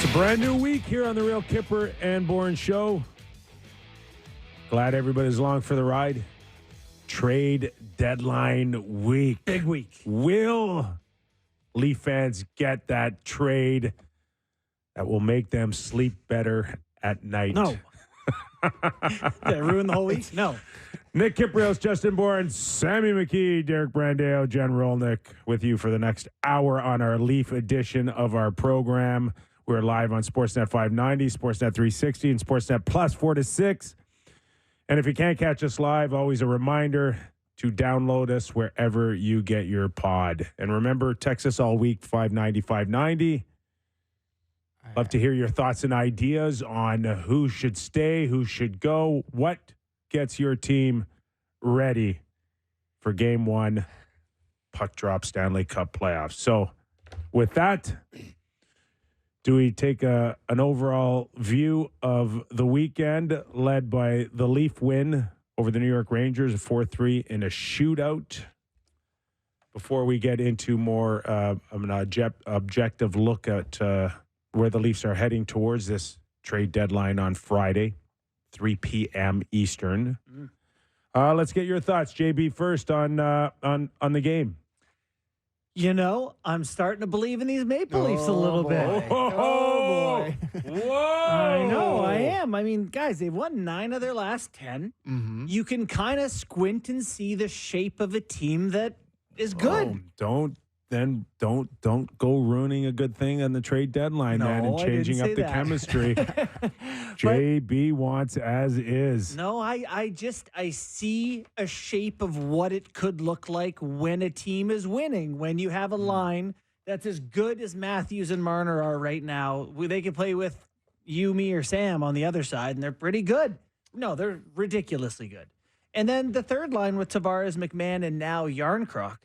A brand new week here on the Real Kyper and Bourne Show. Glad everybody's along for the ride. Trade deadline week. Big week. Will Leaf fans get that trade that will make them sleep better at night? No. Did I ruin the whole week? No. Nick Kypreos, Justin Bourne, Sammy McKee, Derek Brandeo, Jen Rolnick with you for the next hour on our Leaf edition of our program. We're live on Sportsnet 590, Sportsnet 360, and Sportsnet Plus 4 to 6. And if you can't catch us live, always a reminder to download us wherever you get your pod. And remember, text us all week, 590. Love to hear your thoughts and ideas on who should stay, who should go, what gets your team ready for Game 1, puck drop Stanley Cup playoffs. So with that, do we take an overall view of the weekend led by the Leaf win over the New York Rangers, 4-3 in a shootout? Before we get into more an objective look at where the Leafs are heading towards this trade deadline on Friday, 3 p.m. Eastern. Let's get your thoughts, JB, first on the game. You know, I'm starting to believe in these Maple Leafs a little bit. Oh, boy. Whoa. I know, I am. I mean, guys, they've won 9 of their last 10. Mm-hmm. You can kind of squint and see the shape of a team that is good. Don't go ruining a good thing on the trade deadline, man, and changing up the chemistry. JB wants as is. No, I see a shape of what it could look like when a team is winning. When you have a line that's as good as Matthews and Marner are right now, they can play with you, me, or Sam on the other side, and they're pretty good. No, they're ridiculously good. And then the third line with Tavares, McMahon, and now Yarncroc.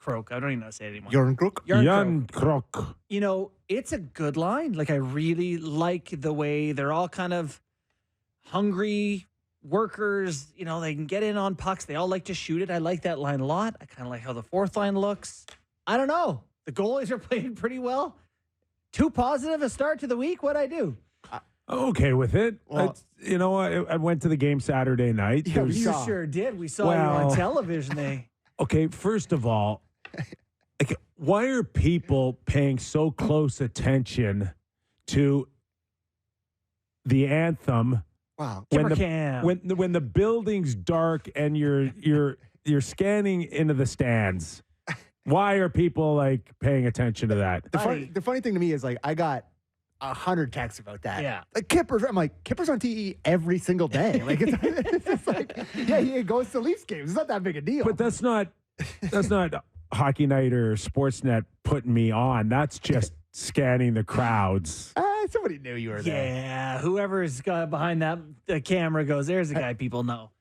I don't even know how to say it anymore. Yarncroc. You know, it's a good line. Like, I really like the way they're all kind of hungry workers. You know, they can get in on pucks. They all like to shoot it. I like that line a lot. I kind of like how the fourth line looks. I don't know. The goalies are playing pretty well. Too positive a start to the week. What'd I do? Okay with it. Well, you know, I went to the game Saturday night. Yeah, you sure did. We saw you on television. Okay, first of all, like, why are people paying so close attention to the anthem? Wow. When the building's dark and you're scanning into the stands. Why are people like paying attention to that? The funny thing to me is, like, I got 100 texts about that. Yeah. Like, Kipper's on TE every single day. Like, it's just like, yeah, he goes to Leafs games. It's not that big a deal. But that's not Hockey Night or Sportsnet putting me on. That's just scanning the crowds. Somebody knew you were there. Yeah, whoever's got behind the camera goes, there's a guy people know.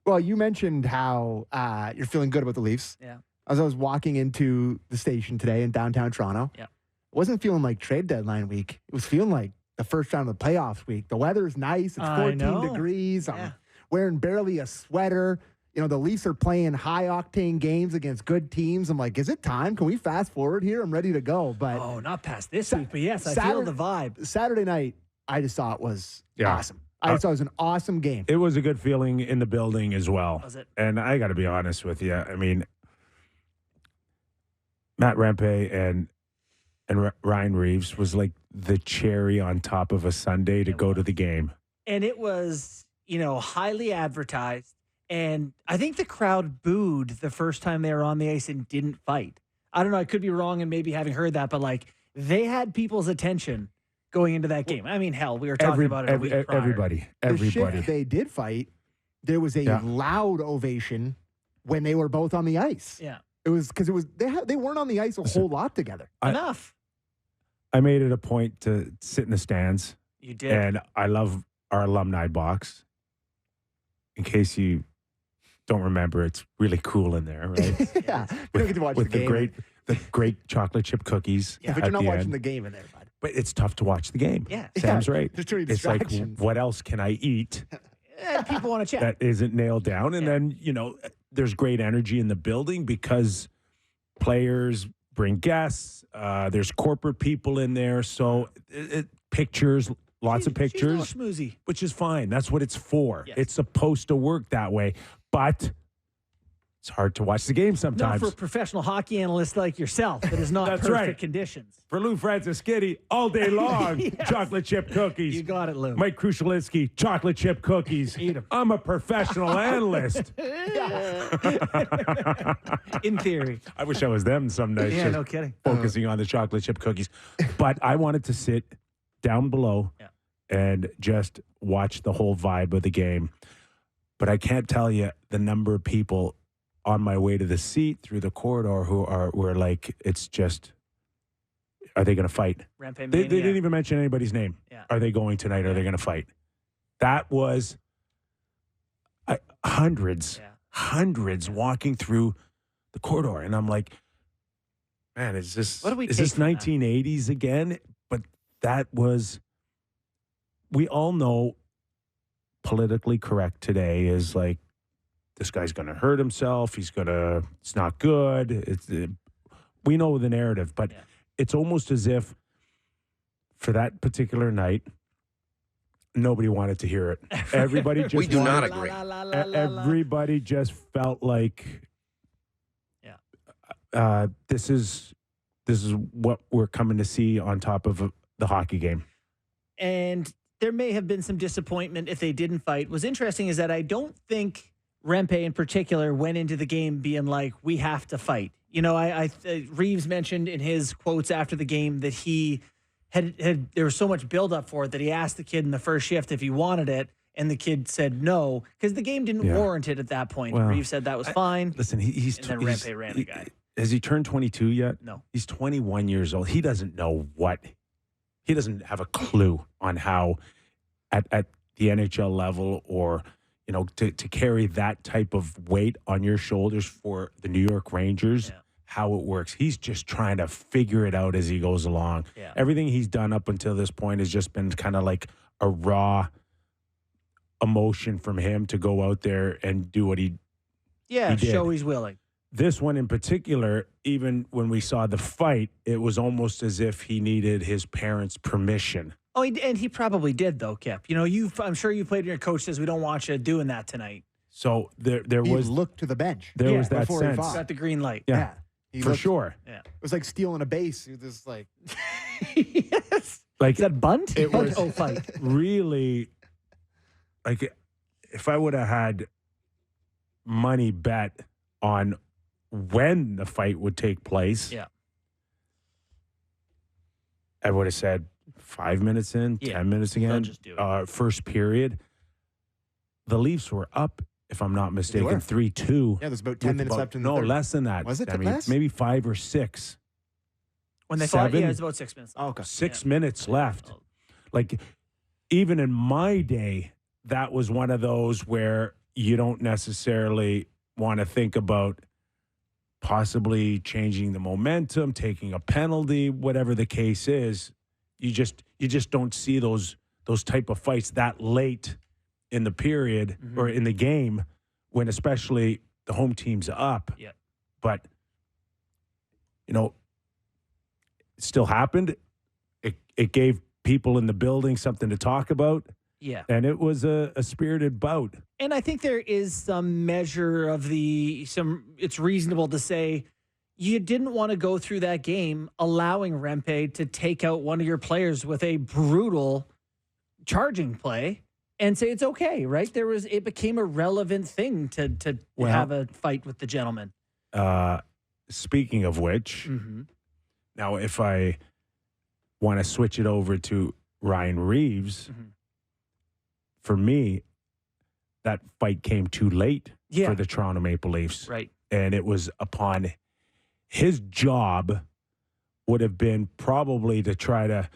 Well, you mentioned how you're feeling good about the Leafs. Yeah. As I was walking into the station today in downtown Toronto, yeah, it wasn't feeling like trade deadline week. It was feeling like the first round of the playoffs week. The weather's nice. It's 14 degrees. Yeah. I'm wearing barely a sweater. You know, the Leafs are playing high-octane games against good teams. I'm like, is it time? Can we fast forward here? I'm ready to go. But not past this week, but yes, I feel the vibe. Saturday night, I just thought it was awesome. I thought it was an awesome game. It was a good feeling in the building as well. Was it? And I got to be honest with you. I mean, Matt Rempe and Ryan Reaves was like the cherry on top of a sundae to go to the game. And it was, highly advertised. And I think the crowd booed the first time they were on the ice and didn't fight. I don't know. I could be wrong and maybe having heard that, but like, they had people's attention going into that game. I mean, hell, we were talking about it a week prior. Everybody. The shift they did fight, there was a loud ovation when they were both on the ice. Yeah. It was because they weren't on the ice a whole lot together. Enough. I made it a point to sit in the stands. You did. And I love our alumni box. In case you don't remember, it's really cool in there, right? Yeah. We don't get to watch with the game. The great chocolate chip cookies. Yeah, but you're not watching the game in there, bud. But it's tough to watch the game. Yeah. Sam's right. There's too many It's like, distractions. what else can I eat People want to chat. that isn't nailed down? And then, there's great energy in the building because players, bring guests. There's corporate people in there. So pictures, lots of pictures. She's a little schmoozy. Which is fine. That's what it's for. Yes. It's supposed to work that way. But it's hard to watch the game sometimes. Not for a professional hockey analyst like yourself. It is not That's perfect right. conditions. For Lou Francis-Skitty, all day long, Yes. chocolate chip cookies. You got it, Lou. Mike Krushelinski, chocolate chip cookies. Eat 'em. I'm a professional analyst. In theory. I wish I was them some nights. Yeah, just no kidding. Focusing on the chocolate chip cookies. But I wanted to sit down below and just watch the whole vibe of the game. But I can't tell you the number of people on my way to the seat through the corridor who were like, it's just, are they going to fight? Rempe They didn't even mention anybody's name. Yeah. Are they going tonight? Are they going to fight? That was hundreds walking through the corridor. And I'm like, man, is this What do we is take this from that? 1980s again? But that was, we all know politically correct today is like, this guy's going to hurt himself. It's not good. We know the narrative, but it's almost as if for that particular night, nobody wanted to hear it. Everybody just We do not agree. Everybody just felt like, this is what we're coming to see on top of the hockey game. And there may have been some disappointment if they didn't fight. What's interesting is that I don't think Rempe in particular went into the game being like, we have to fight. You know, Reaves mentioned in his quotes after the game that he had there was so much buildup for it that he asked the kid in the first shift if he wanted it, and the kid said no because the game didn't warrant it at that point. Well, Reaves said that was fine. Listen, he's and then Rempe ran the guy. Has he turned 22 yet? No. He's 21 years old. He doesn't know he doesn't have a clue on how at the NHL level or, you know, to carry that type of weight on your shoulders for the New York Rangers, how it works. He's just trying to figure it out as he goes along. Yeah. Everything he's done up until this point has just been kind of like a raw emotion from him to go out there and do what he did. Show he's willing. This one in particular, even when we saw the fight, it was almost as if he needed his parents' permission. Oh, and he probably did, though, Kip. You know, I'm sure you played and your coach says we don't want you doing that tonight. So there He was looked to the bench. there was that before he sense. fought. Got the green light. Yeah, He for looked- sure. Yeah. It was like stealing a base. He was just like, Yes. Like Is that bunt? it Bunt? was- Oh, fight. really, like if I would have had money bet on when the fight would take place, Yeah. I would have said 5 minutes in, 10 minutes again, just do it. first period. The Leafs were up, if I'm not mistaken, were. 3-2. yeah, there's about 10 minutes left in the third. less than that. Was it I mean, less? maybe 5 or 6. When they fought, 7? it was about 6 minutes. Oh, okay. 6 minutes left. Like, even in my day, that was one of those where you don't necessarily want to think about possibly changing the momentum, taking a penalty, whatever the case is. You just don't see those type of fights that late in the period or in the game when especially the home team's up. Yeah. But, you know, it still happened. It gave people in the building something to talk about. Yeah. And it was a spirited bout. And I think there is some measure of it's reasonable to say you didn't want to go through that game allowing Rempe to take out one of your players with a brutal charging play and say it's okay, right? It became a relevant thing to have a fight with the gentleman. Speaking of which, now if I want to switch it over to Ryan Reaves, for me, that fight came too late for the Toronto Maple Leafs. Right. And it was upon his job would have been probably to try to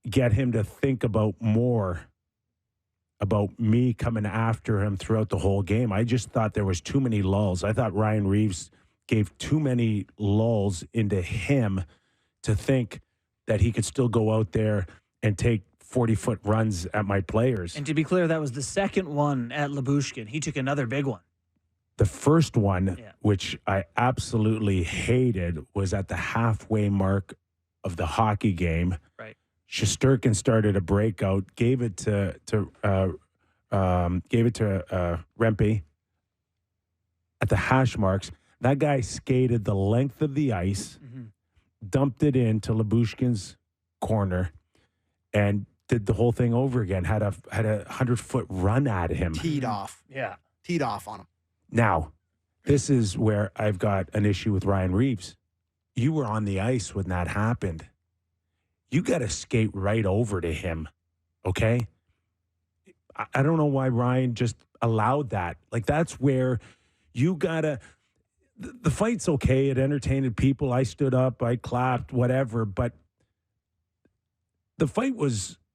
get him to think about more about me coming after him throughout the whole game. I just thought there was too many lulls. I thought Ryan Reaves gave too many lulls into him to think that he could still go out there and take 40-foot runs at my players. And to be clear, that was the second one at Labushkin. He took another big one. The first one, Yeah. which I absolutely hated, was at the halfway mark of the hockey game. Right. Shesterkin started a breakout, gave it to Rempe at the hash marks. That guy skated the length of the ice, dumped it into Lyubushkin's corner, and did the whole thing over again. Had a 100-foot run at him. Teed off. Yeah. Teed off on him. Now, this is where I've got an issue with Ryan Reaves. You were on the ice when that happened. You got to skate right over to him, okay? I don't know why Ryan just allowed that. Like, that's where you got to – the fight's okay. It entertained people. I stood up. I clapped, whatever. But the fight was –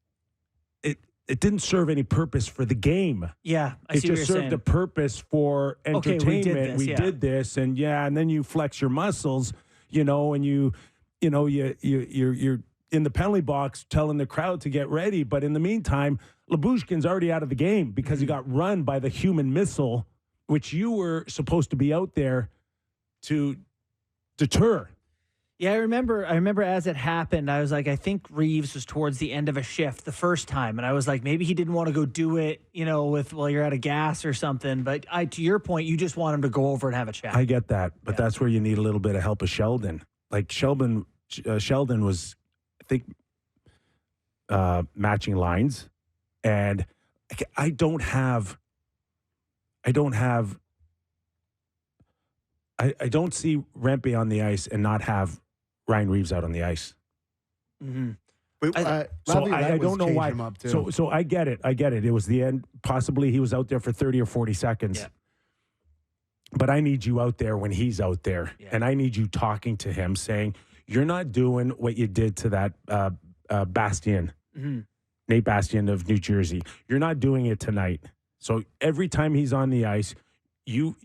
it didn't serve any purpose for the game. Yeah, I It see what just you're served saying. a purpose for Okay, entertainment. we did this, and then you flex your muscles, and you're in the penalty box telling the crowd to get ready. But in the meantime, Lyubushkin's already out of the game because he got run by the human missile, which you were supposed to be out there to deter. Yeah, I remember as it happened, I was like, I think Reaves was towards the end of a shift the first time. And I was like, maybe he didn't want to go do it, while you're out of gas or something. But to your point, you just want him to go over and have a chat. I get that. But that's where you need a little bit of help of Sheldon. Like Sheldon was, I think, matching lines. And I don't see Rempe on the ice and not have Ryan Reaves out on the ice. Mm-hmm. But, So I don't know why. Him up too. So I get it. It was the end. Possibly he was out there for 30 or 40 seconds. Yeah. But I need you out there when he's out there. Yeah. And I need you talking to him saying, you're not doing what you did to that Bastian, Nate Bastian of New Jersey. You're not doing it tonight. So every time he's on the ice, you're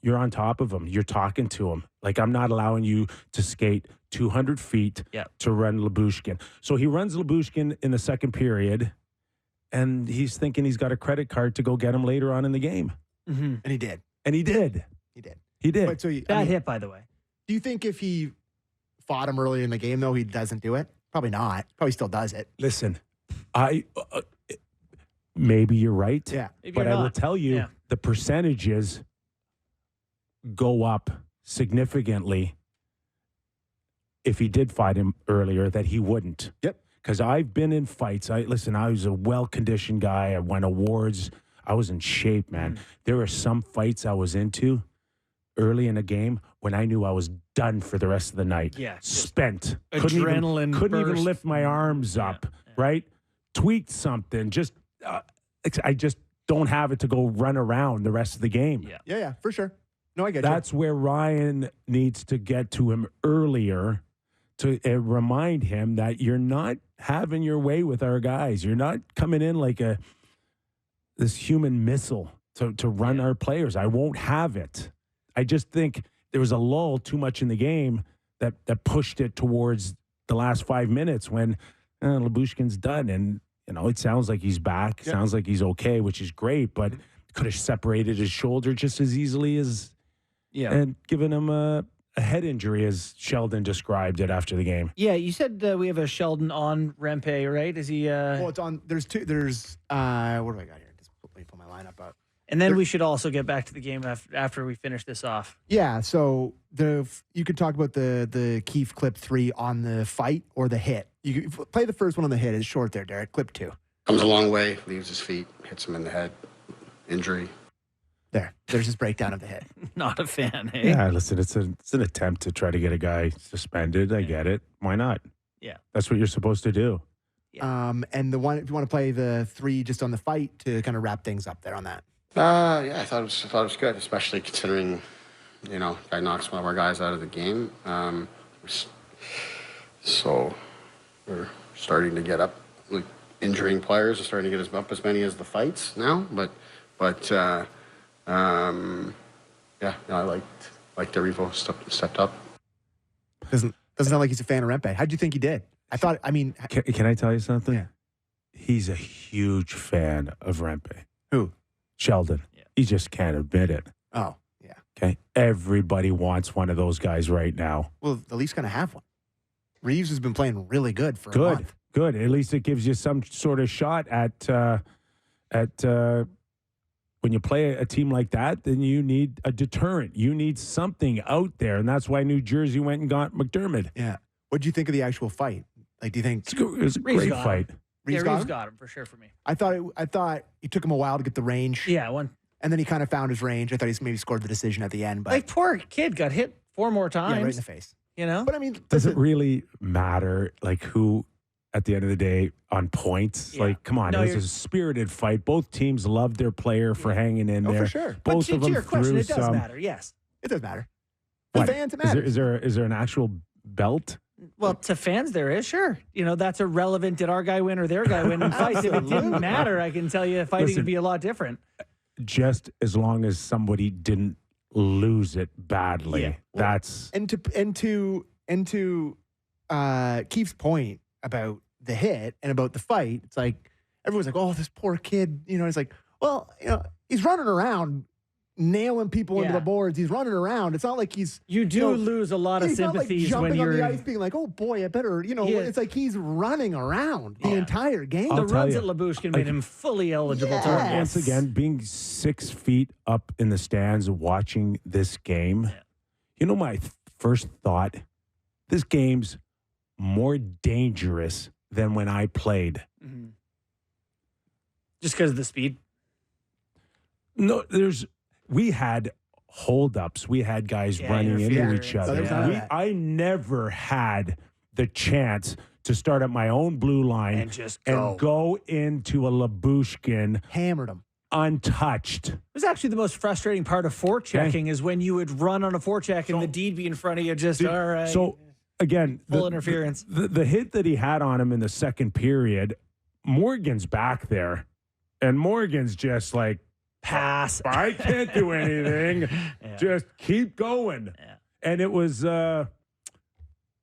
on top of him. You're talking to him. Like, I'm not allowing you to skate 200 feet to run Lyubushkin. So he runs Lyubushkin in the second period, and he's thinking he's got a credit card to go get him later on in the game. Mm-hmm. And he did. He did. But so Bad hit, by the way. Do you think if he fought him early in the game, though, he doesn't do it? Probably not. Probably still does it. Listen, maybe you're right. Yeah. But I will tell you, the percentages go up significantly if he did fight him earlier that he wouldn't. Yep. Because I've been in fights. I was a well-conditioned guy. I won awards. I was in shape, man. There were some fights I was into early in a game when I knew I was done for the rest of the night. Yeah. Spent. Adrenaline Couldn't even burst. lift my arms up, right? Tweaked something. I just don't have it to go run around the rest of the game. Yeah, for sure. No, I get you. That's where Ryan needs to get to him earlier to remind him that you're not having your way with our guys. You're not coming in like this human missile to run our players. I won't have it. I just think there was a lull too much in the game that pushed it towards the last 5 minutes when Lyubushkin's done. And, it sounds like he's back. Yeah. Sounds like he's okay, which is great, but could have separated his shoulder just as easily as and given him a head injury, as Sheldon described it after the game. Yeah, you said we have a Sheldon on Rempe, right? Is he? Well, it's on. There's two. There's what do I got here? Just let me pull my lineup up. And then we should also get back to the game after we finish this off. Yeah. So you could talk about the Keefe clip 3 on the fight or the hit. You could play the first one on the hit. It's short there, Derek. Clip 2. Comes a long way, leaves his feet, hits him in the head. Injury. There's his breakdown of the hit. Not a fan, hey? Yeah, listen, it's an attempt to try to get a guy suspended. I get it. Why not? Yeah. That's what you're supposed to do. Yeah. And the one, if you want to play the 3 just on the fight to kind of wrap things up there on that. Yeah, I thought it was good, especially considering, guy knocks one of our guys out of the game. So we're starting to get up, like injuring players are starting to get up as many as the fights now. But I liked Revo stepped up. Doesn't sound like he's a fan of Rempe. How'd you think he did? Can I tell you something? Yeah. He's a huge fan of Rempe. Who? Sheldon. Yeah. He just can't admit it. Oh, yeah. Okay. Everybody wants one of those guys right now. Well, the Leafs going to have one. Reaves has been playing really good for a Good. month. Good. At least it gives you some sort of shot at when you play a team like that, then you need a deterrent. You need something out there, and that's why New Jersey went and got McDermott. Yeah. What do you think of the actual fight? Like, do you think It was a Reaves great got fight. Reaves Reaves him? got him for sure for me. I thought it took him a while to get the range. Yeah, one. And then he kind of found his range. I thought he maybe scored the decision at the end. But Like, poor kid got hit 4 more yeah, times. right in the face. You know? But I mean, Does it listen, really matter, like, who at the end of the day on points? Yeah. Like, come on, No, it was you're- a spirited fight. Both teams loved their player for hanging in oh, there. for sure. But Both to of them your question, threw it does some. matter, yes. It does matter. The What? fans, it Is matters. is there an actual belt? Well, to fans, there is, sure. You know, that's irrelevant. Did our guy win or their guy win in fights? If it didn't Absolutely. matter, I can tell you fighting Listen, would be a lot different. Just as long as somebody didn't lose it badly. Yeah. That's And to Keith's point about the hit and about the fight, it's like everyone's like, "Oh, this poor kid," you know. It's like, well, you know, he's running around, nailing people into Yeah. the boards. He's running around. It's not like he's You do know, lose a lot of he's not like sympathies jumping when on you're the ice, being like, "Oh boy, I better," you know. Yeah. It's like he's running around the Yeah. entire game. I'll the tell runs you, at Labushkin made him fully eligible to Yes. run. once again being 6 feet up in the stands watching this game. Yeah. You know, my first thought: this game's more dangerous than when I played. Mhm. Just because of the speed. No, we had holdups. We had guys Yeah, running into interference. each other. there's none of that. I never had the chance to start at my own blue line And just and go into a Labushkin Hammered him. untouched. It was actually the most frustrating part of forechecking is when you would run on a forecheck and the D'd be in front of you. Just all right. So again, Full interference. The hit that he had on him in the second period, Morgan's back there, and Morgan's just like, pass. I can't do anything. Yeah. Just keep going. Yeah. And it was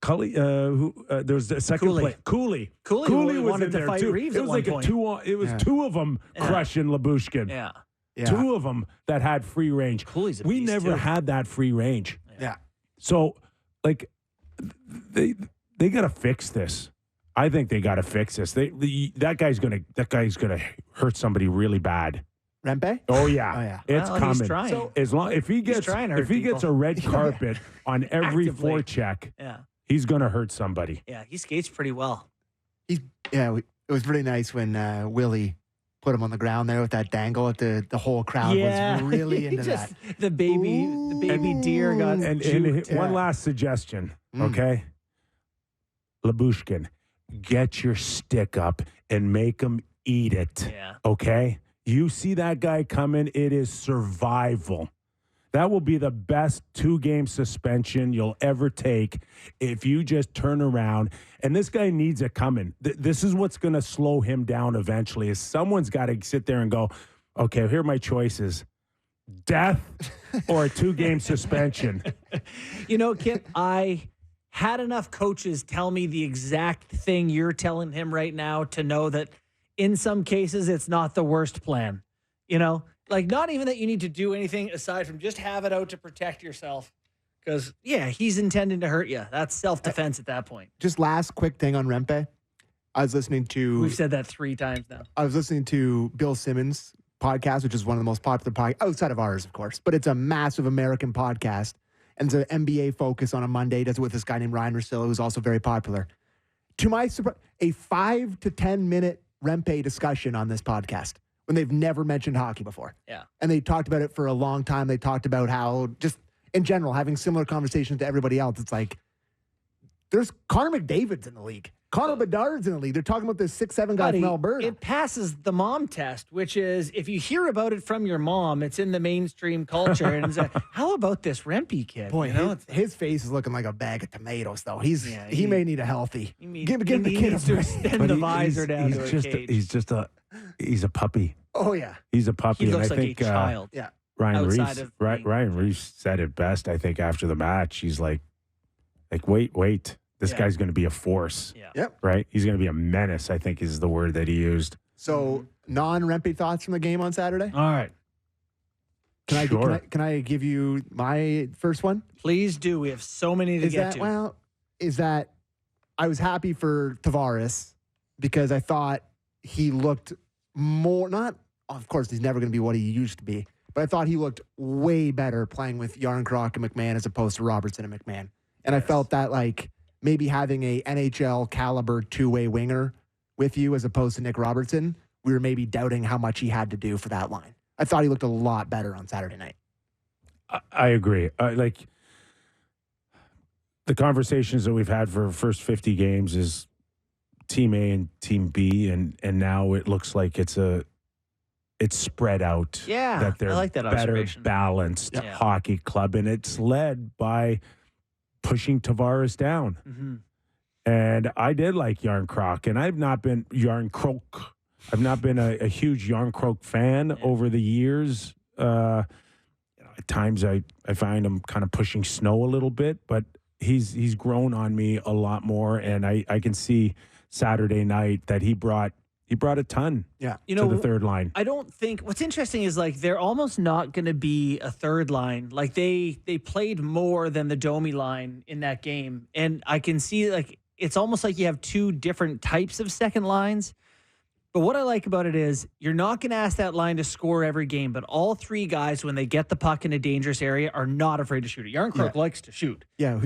Cully. There was a second Cooley. play. Cooley Cooley was wanted in to there fight too. Reaves It at was one like point. a two. It was Yeah. two of them Yeah. crushing Labushkin. Yeah. Yeah. Two of them that had free range. Cooley's a We beast, never too. had that free range. Yeah. So, like, they got to fix this. I think they got to fix this. That guy's gonna hurt somebody really bad. Rempe? Oh yeah, Oh, yeah. it's Well, coming. he's trying. So- As long if he gets trying to hurt gets a people. red carpet on every Actively. forecheck, Yeah. he's gonna hurt somebody. Yeah. He skates pretty well. It was really nice when Willie put him on the ground there with that dangle. The whole crowd was really He into just, that. the baby deer got And juked. Yeah. one last suggestion, Mm. okay? Labushkin, get your stick up and make him eat it. Yeah. Okay? You see that guy coming, it is survival. That will be the best 2-game suspension you'll ever take if you just turn around. And this guy needs it coming. This is what's going to slow him down eventually is someone's got to sit there and go, okay, here are my choices. Death or a 2-game suspension. You know, Kip, I had enough coaches tell me the exact thing you're telling him right now to know that in some cases it's not the worst plan. You know, like not even that you need to do anything aside from just have it out to protect yourself. Because, yeah, he's intending to hurt you. That's self-defense at that point. Just last quick thing on Rempe. I was listening to We've said that 3 times now. Bill Simmons' podcast, which is one of the most popular podcasts outside of ours, of course, but it's a massive American podcast. And it's an NBA focus on a Monday. He does it with this guy named Ryan Russillo, who's also very popular. To my surprise, a 5 to 10 minute Rempe discussion on this podcast when they've never mentioned hockey before. Yeah. And they talked about it for a long time. They talked about how just in general, having similar conversations to everybody else, it's like there's Connor McDavid's in the league. Connor Bedard's in the league. They're talking about this 6'7" guy Buddy, from Alberta. it passes the mom test, which is if you hear about it from your mom, it's in the mainstream culture. And it's like, how about this Rempe kid? Boy, you know, his face is looking like a bag of tomatoes, though. He he- may need a healthy. he Give the he kid needs a to break. extend But the he- visor down to a cage. He's a puppy. Oh yeah, He's a puppy. He and looks I like think, a child. yeah. Ryan outside Reaves, of being- Ryan Reaves said it best, I think, after the match. He's like, wait. This Yeah. guy's going to be a force, Yeah. Yep. right? He's going to be a menace, I think is the word that he used. So non-Rempe thoughts from the game on Saturday? All right. Sure. Can I give you my first one? Please do. We have so many to get to. Well, is that I was happy for Tavares because I thought he looked more, not, of course, he's never going to be what he used to be, but I thought he looked way better playing with Yarncroc and McMahon as opposed to Robertson and McMahon. And I felt that like maybe having a NHL caliber two-way winger with you as opposed to Nick Robertson, we were maybe doubting how much he had to do for that line. I thought he looked a lot better on Saturday night. I agree. Like the conversations that we've had for first 50 games is Team A and Team B, and now it looks like it's spread out. Yeah, that they're I like that better observation. balanced hockey club, and it's led by pushing Tavares down. Mm-hmm. And I did like Yarncroc, and I've not been I've not been a huge Yarncroc fan over the years. At times I find him kind of pushing snow a little bit, but he's grown on me a lot more, and I can see Saturday night that he brought a ton to the third line. I don't think what's interesting is like they're almost not going to be a third line. Like they played more than the Domi line in that game, and I can see like it's almost like you have two different types of second lines. But what I like about it is you're not going to ask that line to score every game, but all three guys, when they get the puck in a dangerous area, are not afraid to shoot it. Yarncroc likes to shoot. Yeah,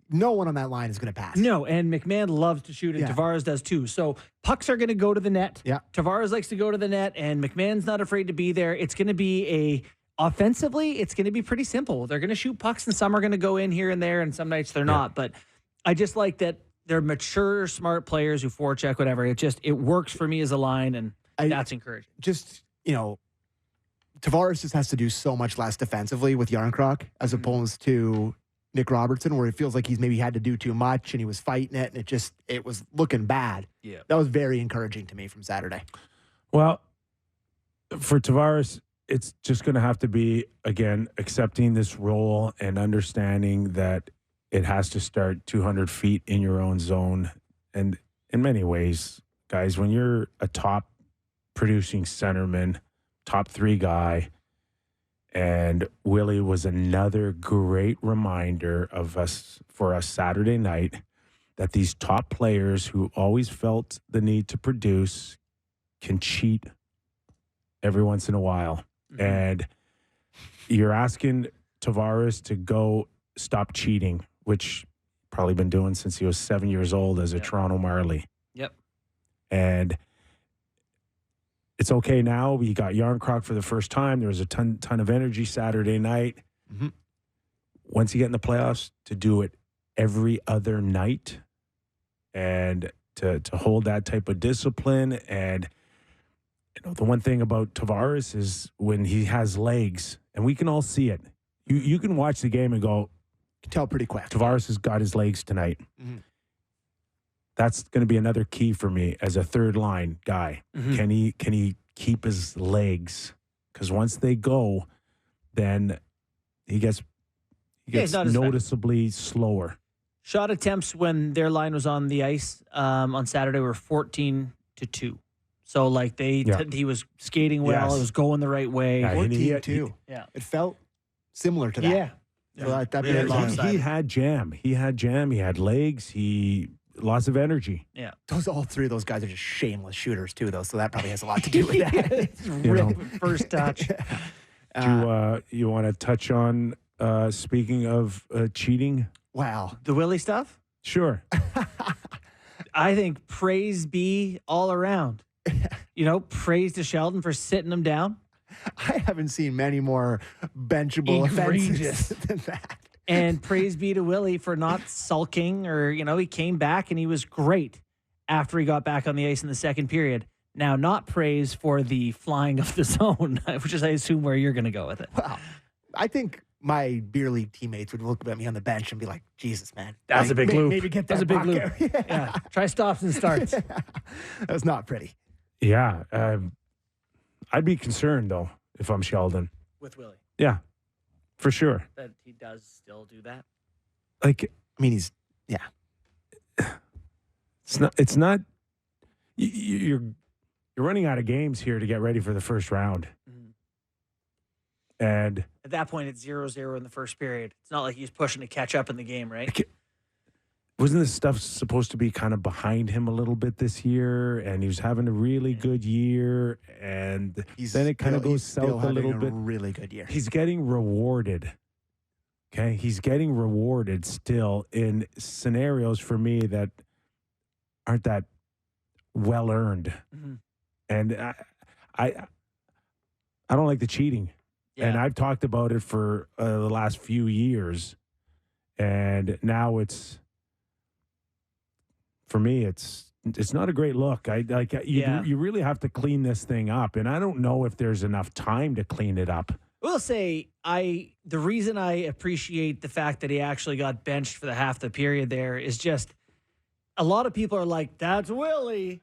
no one on that line is going to pass. No, and McMahon loves to shoot, and Tavares does too. So pucks are going to go to the net. Yeah. Tavares likes to go to the net, and McMahon's not afraid to be there. It's going to be offensively, it's going to be pretty simple. They're going to shoot pucks, and some are going to go in here and there, and some nights they're not. But I just like that they're mature, smart players who forecheck, whatever. It works for me as a line, and that's encouraging. Just, Tavares just has to do so much less defensively with Yarncroc as opposed to Nick Robertson, where it feels like he's maybe had to do too much and he was fighting it, and it was looking bad. Yeah. That was very encouraging to me from Saturday. Well, for Tavares, it's just going to have to be, again, accepting this role and understanding that it has to start 200 feet in your own zone. And in many ways, guys, when you're a top producing centerman, top three guy, and Willie was another great reminder for us Saturday night that these top players who always felt the need to produce can cheat every once in a while. Mm-hmm. And you're asking Tavares to go stop cheating, which probably been doing since he was 7 years old as a Toronto Marley. Yep. And it's okay now. We got Yarncroc for the first time. There was a ton of energy Saturday night. Mm-hmm. Once you get in the playoffs, to do it every other night and to hold that type of discipline. And the one thing about Tavares is when he has legs, and we can all see it. You can watch the game and go, can tell pretty quick. Tavares has got his legs tonight. Mm-hmm. That's going to be another key for me as a third line guy. Mm-hmm. Can he keep his legs? Because once they go, then he gets noticeably slower. Shot attempts when their line was on the ice on Saturday were 14-2. So like he was skating well. Yes. It was going the right way. Yeah, 14-2. Yeah, it felt similar to that. Yeah. So he had jam. He had legs. Lots of energy. Yeah. All three of those guys are just shameless shooters too, though. So that probably has a lot to do with that. First touch. You want to touch on, speaking of cheating? Wow. The Willie stuff? Sure. I think praise be all around. Praise to Sheldon for sitting him down. I haven't seen many more benchable offenses than that. And praise be to Willie for not sulking he came back and he was great after he got back on the ice in the second period. Now, not praise for the flying of the zone, which is, I assume, where you're going to go with it. Well, I think my beer league teammates would look at me on the bench and be like, Jesus, man. That's a big loop. Maybe get that. That's a big loop. Yeah. Try stops and starts. That was not pretty. Yeah. I'd be concerned, though, if I'm Sheldon. With Willie. Yeah, for sure. That he does still do that? It's not, you're running out of games here to get ready for the first round. Mm-hmm. And At that point, it's 0-0 in the first period. It's not like he's pushing to catch up in the game, right? wasn't this stuff supposed to be kind of behind him a little bit this year? And he was having a really good year, and then it kind of goes south a little bit. Really good year. He's getting rewarded. Okay, he's getting rewarded still in scenarios for me that aren't that well earned, and I don't like the cheating, and I've talked about it for the last few years, and now it's for me it's not a great look. You really have to clean this thing up, and I don't know if there's enough time to clean it up. We'll say the reason I appreciate the fact that he actually got benched for the half the period there is just a lot of people are like, that's Willie.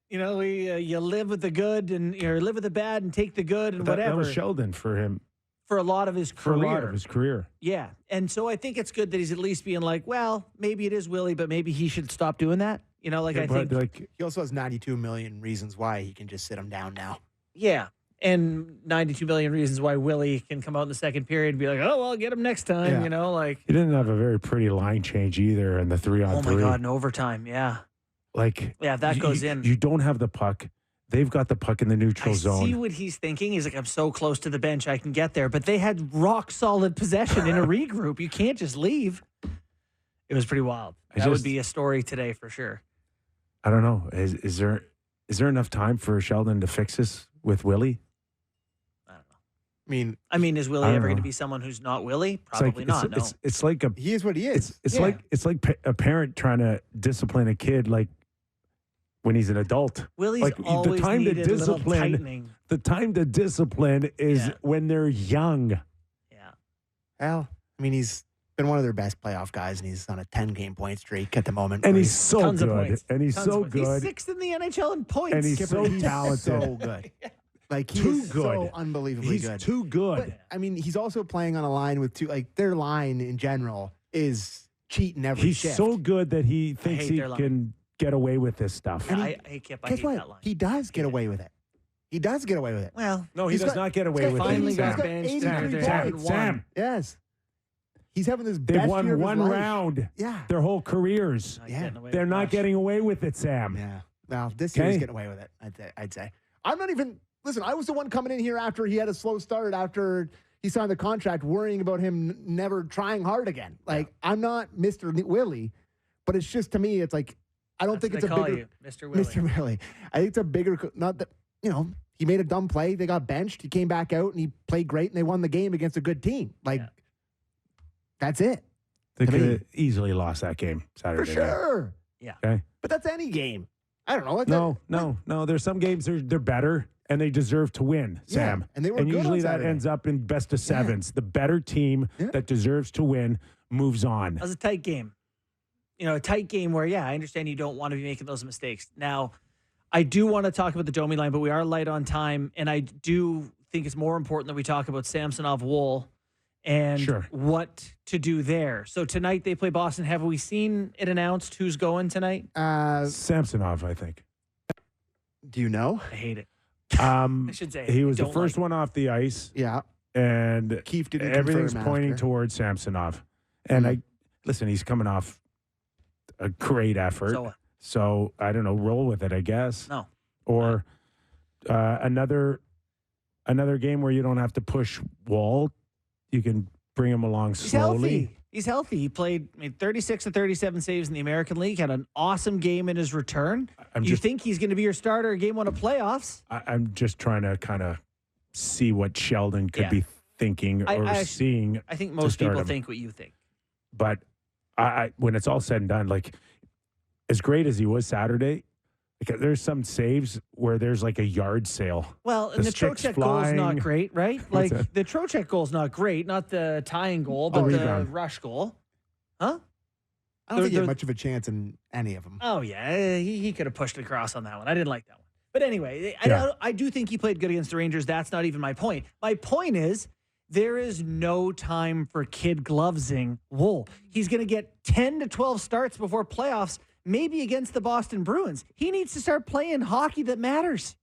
You know, you live with the good and you live with the bad and take the good and whatever. That was Sheldon for him. For a lot of his career. For a lot of his career. Yeah. And so I think it's good that he's at least being like, well, maybe it is Willie, but maybe he should stop doing that. You know, I think. He also has 92 million reasons why he can just sit him down now. Yeah. And 92 million reasons why Willie can come out in the second period and be like, oh, well, get him next time. Yeah. You know, like. He didn't have a very pretty line change either in the 3-on-3. Oh, my God, in overtime. Yeah. Like. Yeah, if that goes in. You don't have the puck. They've got the puck in the neutral zone. I see what he's thinking. He's like, I'm so close to the bench, I can get there. But they had rock solid possession in a regroup. You can't just leave. It was pretty wild. That would be a story today for sure. I don't know. Is there enough time for Sheldon to fix this with Willie? I don't know. I mean, is Willie ever going to be someone who's not Willie? Probably not. No. It's like he is what he is. It's like a parent trying to discipline a kid like when he's an adult. Willie's like always the time needed to discipline. A little tightening. The time to discipline is when they're young. Yeah. Well, I mean, he's been one of their best playoff guys, and he's on a 10-game point streak at the moment. And he's so tons good. Of points. And he's tons so of good. He's sixth in the NHL in points. And he's so talented. So good. Like, he's so unbelievably good. He's too good. But, I mean, he's also playing on a line with two, like, their line in general is cheating every shift. He's so good that he thinks he can get away with this stuff. Yeah, I hate that line. He does get away with it. He does get away with it. Well, no, he does not get away with it. Finally got benched. Sam. Yes. He's having this They best won year of one his life. round. Yeah. Their whole careers. They're not getting away with it, Sam. Yeah. Well, this year he's getting away with it, I'd say. I'm not even, listen, I was the one coming in here after he had a slow start, after he signed the contract, worrying about him never trying hard again. Like, I'm not Mr. Willie, but it's just, to me, it's like, I don't think it's a bigger. You, Mr. Willie. Mr. Willie. I think it's a bigger, not that, he made a dumb play. They got benched. He came back out and he played great and they won the game against a good team. Like, that's it. They could have easily lost that game Saturday. For sure. Night. Yeah. Okay. But that's any game. I don't know. No. There's some games they're better and they deserve to win, Sam. And they were good usually on that Saturday. ends up in best of sevens. The better team that deserves to win moves on. That was a tight game. A tight game where, I understand you don't want to be making those mistakes. Now, I do want to talk about the Domi line, but we are light on time, and I do think it's more important that we talk about Samsonov-Woll and what to do there. So tonight they play Boston. Have we seen it announced who's going tonight? Samsonov, I think. Do you know? I hate it. I should say he was the first one off the ice. Yeah. And Keefe didn't everything's confirm pointing after. towards Samsonov. And listen, he's coming off a great effort. So I don't know, roll with it, I guess. No. Or another game where you don't have to push Wall. You can bring him along slowly. He's healthy. He made 36 of 37 saves in the American League, had an awesome game in his return. You think he's going to be your starter in game one of playoffs? I'm just trying to kind of see what Sheldon could be thinking or seeing. I think most people think what you think. But when it's all said and done, like, as great as he was Saturday, like, there's some saves where there's like a yard sale. Well, and the Trocheck goal's not great, right? Like, the Trocheck goal's not great, not the tying goal, but the rush goal. Huh? I don't think he had much of a chance in any of them. Oh, yeah. He could have pushed it across on that one. I didn't like that one. But anyway, I do think he played good against the Rangers. That's not even my point. My point is, there is no time for kid glovesing Woll. He's going to get 10 to 12 starts before playoffs, maybe against the Boston Bruins. He needs to start playing hockey that matters.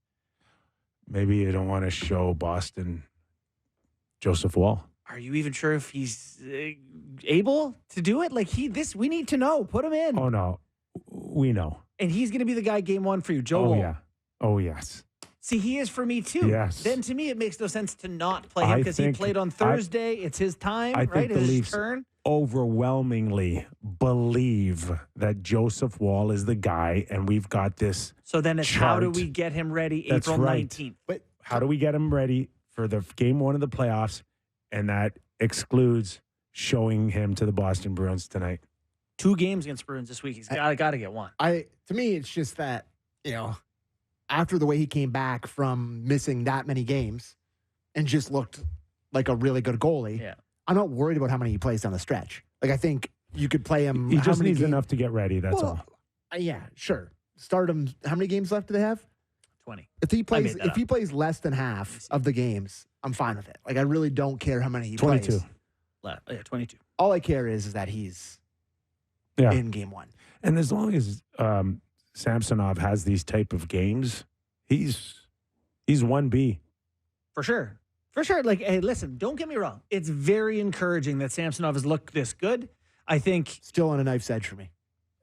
Maybe you don't want to show Boston Joseph Wall. Are you even sure if he's able to do it? Like we need to know. Put him in. Oh, no. We know. And he's going to be the guy game one for you, Joe Wall. Yeah. Oh, yes. See, he is for me too. Yes. Then to me, it makes no sense to not play him because he played on Thursday. It's his time, I right? think the It's his Leafs turn. overwhelmingly believe that Joseph Wall is the guy, and we've got this. So then it's chart. how do we get him ready That's April right. 19th? But How do we get him ready for the game one of the playoffs? And that excludes showing him to the Boston Bruins tonight. 2 games against Bruins this week. He's got to get one. to me, it's just that, after the way he came back from missing that many games and just looked like a really good goalie, Yeah. I'm not worried about how many he plays down the stretch. Like, I think you could play him. He how just many needs games? enough to get ready. That's all. Yeah, sure. Start him. How many games left do they have? 20. If he plays, made that up. less than half of the games, I'm fine with it. Like, I really don't care how many he 22. plays. Yeah, 22. All I care is that he's Yeah. in game one. And as long as Samsonov has these type of games, he's 1B. For sure. For sure. Like, hey, listen, don't get me wrong. It's very encouraging that Samsonov has looked this good. I think, Still on a knife's edge for me.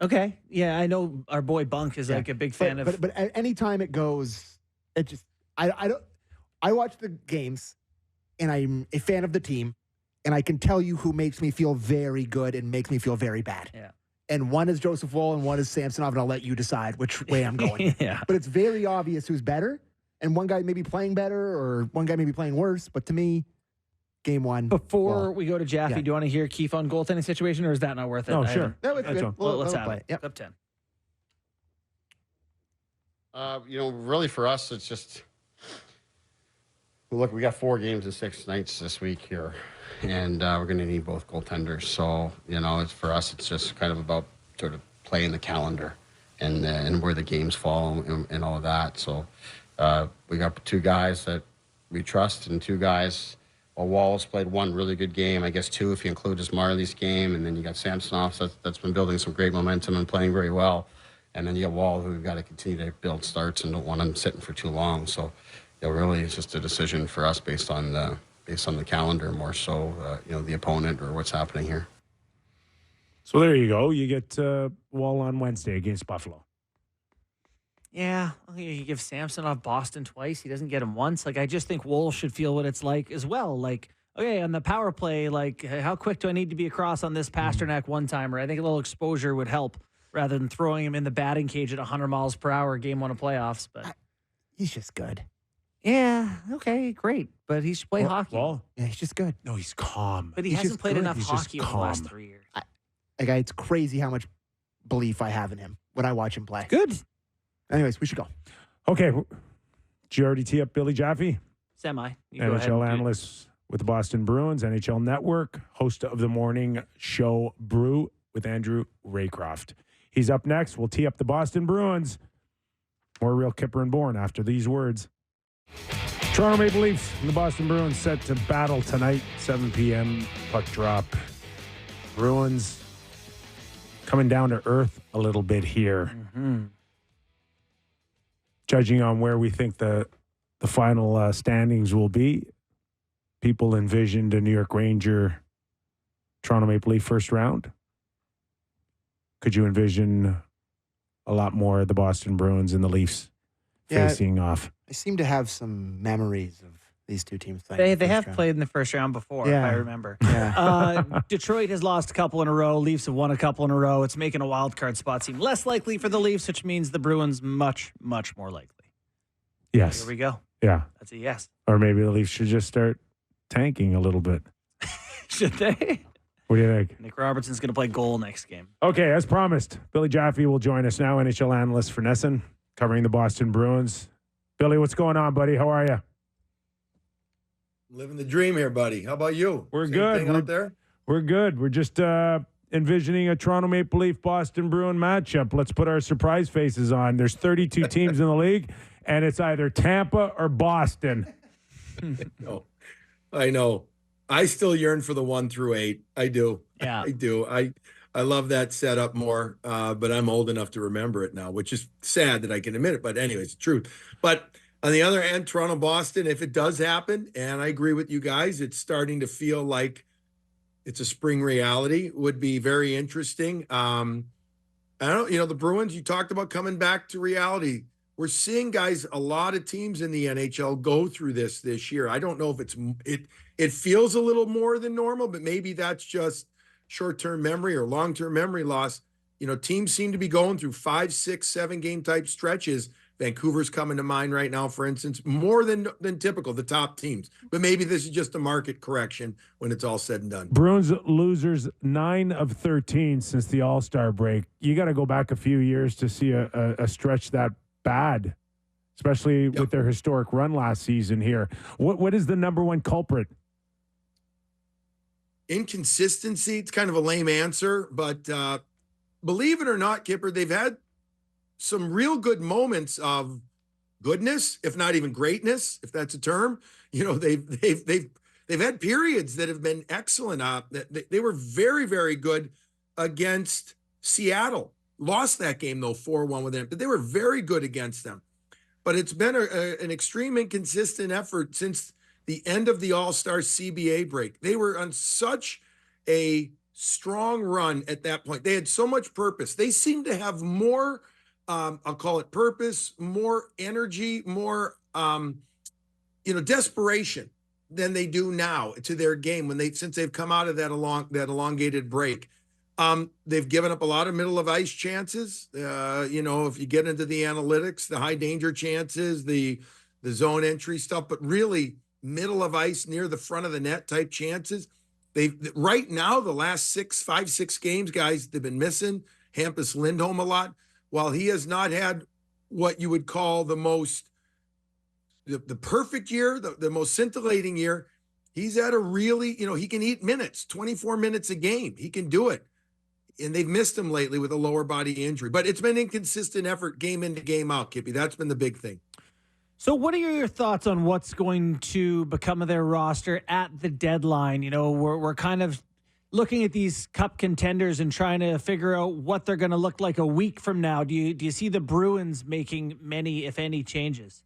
okay. Yeah, I know our boy Bunk is like a big fan of. But anytime it goes, it just I watch the games, and I'm a fan of the team, and I can tell you who makes me feel very good and makes me feel very bad. Yeah. And one is Joseph Wall, and one is Samsonov, and I'll let you decide which way I'm going. Yeah. But it's very obvious who's better, and one guy may be playing better, or one guy may be playing worse. But to me, game one. Before Wall. we go to Jaffe, Yeah. do you want to hear Keefe on goaltending situation, or is that not worth it? Oh, I sure. haven't- That was That's good. one. Well, let's we'll have play it. Yep. Up 10. Really for us, it's just look. We got 4 games and 6 nights this week here, and we're going to need both goaltenders. So it's for us. It's just kind of about sort of playing the calendar and where the games fall and all of that. So we got 2 guys that we trust and 2 guys. Well, Wallace played 1 really good game, I guess 2 if you include his Marley's game, and then you got Samsonov that's been building some great momentum and playing very well. And then you have Wall, who we've got to continue to build starts and don't want him sitting for too long. So, really, it's just a decision for us based on the calendar more so, the opponent or what's happening here. So there you go. You get Wall on Wednesday against Buffalo. Yeah, you give Samsonov Boston twice. He doesn't get him once. Like, I just think Woll should feel what it's like as well. Like, okay, on the power play, like, how quick do I need to be across on this Pasternak one-timer? I think a little exposure would help rather than throwing him in the batting cage at 100 miles per hour game 1 of playoffs. But He's just good. yeah, okay, great. But he should play hockey. Wall? Yeah, he's just good. No, he's calm. But he he's hasn't just played good. enough He's just hockey over the last calm. 3 years. Like, it's crazy how much belief I have in him when I watch him play. Good. Anyways, we should go. Okay. Did you already tee up Billy Jaffe? Semi. You go ahead NHL and do- analyst with the Boston Bruins, NHL Network, host of the morning show Brew with Andrew Raycroft. He's up next. We'll tee up the Boston Bruins. More real Kyper and Bourne after these words. Toronto Maple Leafs and the Boston Bruins set to battle tonight, 7 p.m. puck drop. Bruins coming down to earth a little bit here. Mhm. Judging on where we think the final standings will be, people envisioned a New York Ranger, Toronto Maple Leaf first round. Could you envision a lot more of the Boston Bruins and the Leafs Yeah. facing off? I seem to have some memories of these two teams playing. in They the have first round. played in the first round before, if Yeah. I remember. Yeah. Detroit has lost a couple in a row. Leafs have won a couple in a row. It's making a wild card spot seem less likely for the Leafs, which means the Bruins much, much more likely. Yes. Here we go. Yeah. That's a yes. Or maybe the Leafs should just start tanking a little bit. Should they? What do you think? Nick Robertson's going to play goal next game. Okay, as promised, Billy Jaffe will join us now, NHL analyst for NESN, covering the Boston Bruins. Billy, what's going on, buddy? How are you? Living the dream here, buddy. How about you? We're Same good. thing We're- out there? We're good. We're just envisioning a Toronto Maple Leaf Boston Bruin matchup. Let's put our surprise faces on. There's 32 teams in the league, and it's either Tampa or Boston. No, I know. I still yearn for the 1 through 8. I do. Yeah. I do. I love that setup more, but I'm old enough to remember it now, which is sad that I can admit it. But anyways, it's the truth. But On the other hand, Toronto, Boston, if it does happen, and I agree with you guys, it's starting to feel like it's a spring reality, would be very interesting. I don't, the Bruins, you talked about coming back to reality. We're seeing guys, a lot of teams in the NHL go through this year. I don't know if it feels a little more than normal, but maybe that's just short-term memory or long-term memory loss. Teams seem to be going through 5, 6, 7 game type stretches. Vancouver's coming to mind right now, for instance, more than typical, the top teams. But maybe this is just a market correction when it's all said and done. Bruins losers 9 of 13 since the All-Star break. You got to go back a few years to see a stretch that bad, especially with their historic run last season here. What is the number one culprit? Inconsistency. It's kind of a lame answer, but believe it or not, Kyper, they've had some real good moments of goodness, if not even greatness, if that's a term. They've had periods that have been excellent. They were very, very good against Seattle. Lost that game though 4-1 with them, but they were very good against them. But it's been an extreme inconsistent effort since the end of the All-Star CBA break. They were on such a strong run at that point. They had so much purpose. They seem to have more I'll call it purpose, more energy, more, desperation than they do now to their game since they've come out of that elongated break. They've given up a lot of middle of ice chances. If you get into the analytics, the high danger chances, the zone entry stuff, but really middle of ice near the front of the net type chances. Right now, the last 5, 6 games, guys, they've been missing Hampus Lindholm a lot. While he has not had what you would call the perfect year, the most scintillating year, he's had a really, he can eat minutes, 24 minutes a game. He can do it. And they've missed him lately with a lower body injury. But it's been inconsistent effort game in to game out, Kippy. That's been the big thing. So what are your thoughts on what's going to become of their roster at the deadline? We're kind of looking at these cup contenders and trying to figure out what they're going to look like a week from now. Do you see the Bruins making many, if any, changes?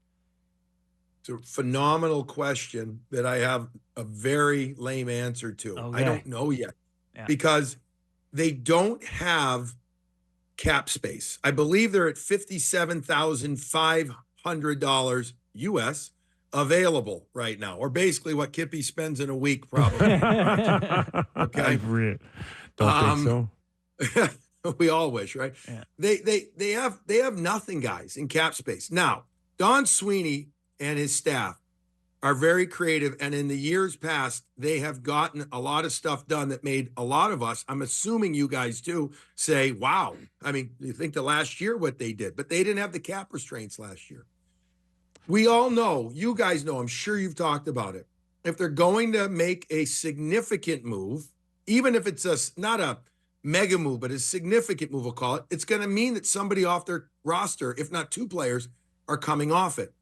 It's a phenomenal question that I have a very lame answer to. Okay. I don't know yet because they don't have cap space. I believe they're at $57,500 US available right now, or basically what Kippy spends in a week, probably. Okay, don't think so. We all wish, right? Yeah. They have nothing, guys, in cap space. Now, Don Sweeney and his staff are very creative, and in the years past, they have gotten a lot of stuff done that made a lot of us, I'm assuming you guys too, say, wow. I mean, you think the last year what they did, but they didn't have the cap restraints last year. We all know, you guys know, I'm sure you've talked about it. If they're going to make a significant move, even if it's not a mega move, but a significant move, we'll call it, it's going to mean that somebody off their roster, if not 2 players, are coming off it.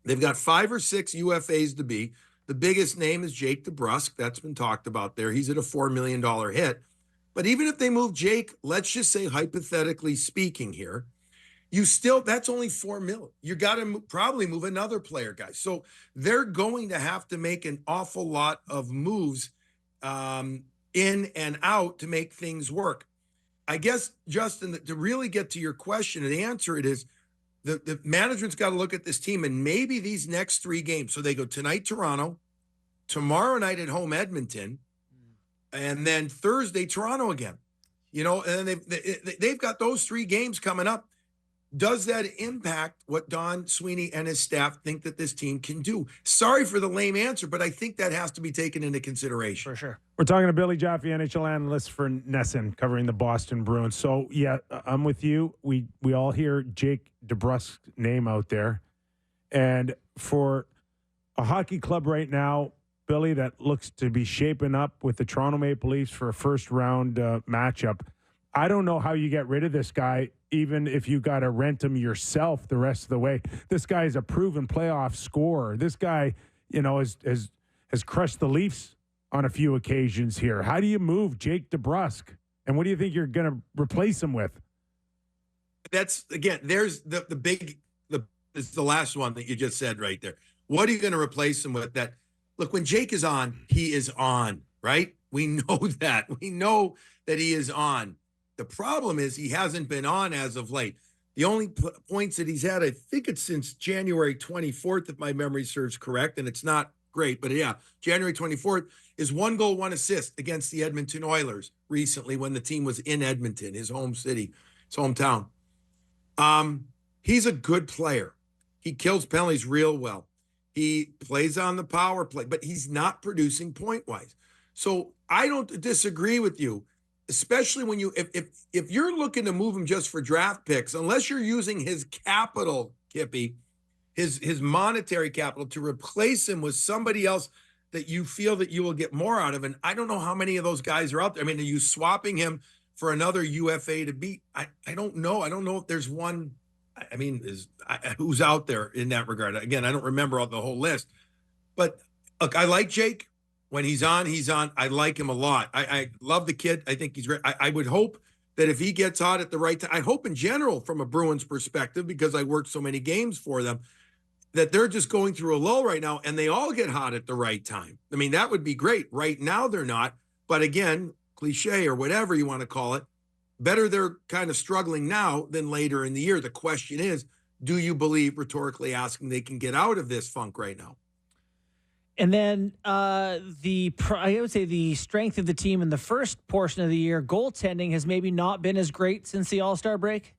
They've got 5 or 6 UFAs to be. The biggest name is Jake DeBrusk. That's been talked about there. He's at a $4 million hit. But even if they move Jake, let's just say hypothetically speaking here, that's only $4 million. You got to probably move another player, guys. So they're going to have to make an awful lot of moves in and out to make things work. I guess, Justin, to really get to your question and answer it is the management's got to look at this team and maybe these next 3 games. So they go tonight, Toronto, tomorrow night at home, Edmonton, and then Thursday, Toronto again. And they've got those 3 games coming up. Does that impact what Don Sweeney and his staff think that this team can do? Sorry for the lame answer, but I think that has to be taken into consideration. For sure. We're talking to Billy Jaffe, NHL analyst for NESN, covering the Boston Bruins. So, yeah, I'm with you. We all hear Jake DeBrusk's name out there. And for a hockey club right now, Billy, that looks to be shaping up with the Toronto Maple Leafs for a first-round matchup, I don't know how you get rid of this guy, even if you got to rent him yourself the rest of the way. This guy is a proven playoff scorer. This guy, has crushed the Leafs on a few occasions here. How do you move Jake DeBrusk? And what do you think you're going to replace him with? That's, again, there's the is the last one that you just said right there. What are you going to replace him with? That look, when Jake is on, he is on, right? We know that. We know that he is on. The problem is he hasn't been on as of late. The only points that he's had, I think it's since January 24th, if my memory serves correct, and it's not great, but yeah, January 24th is 1 goal, 1 assist against the Edmonton Oilers recently when the team was in Edmonton, his home city, his hometown. He's a good player. He kills penalties real well. He plays on the power play, but he's not producing point-wise. So I don't disagree with you, especially when you if you're looking to move him just for draft picks, unless you're using his capital, Kippy, his monetary capital to replace him with somebody else that you feel that you will get more out of. And I don't know how many of those guys are out there. I mean, are you swapping him for another UFA to beat? I don't know. I don't know if there's one. I mean, who's out there in that regard? Again, I don't remember the whole list. But look, I like Jake. When he's on, he's on. I like him a lot. I love the kid. I think he's great. I would hope that if he gets hot at the right time, I hope in general from a Bruins perspective, because I worked so many games for them, that they're just going through a lull right now and they all get hot at the right time. I mean, that would be great. Right now, they're not. But again, cliche or whatever you want to call it, better they're kind of struggling now than later in the year. The question is, do you believe, rhetorically asking, they can get out of this funk right now? And then I would say the strength of the team in the first portion of the year, goaltending has maybe not been as great since the All-Star break.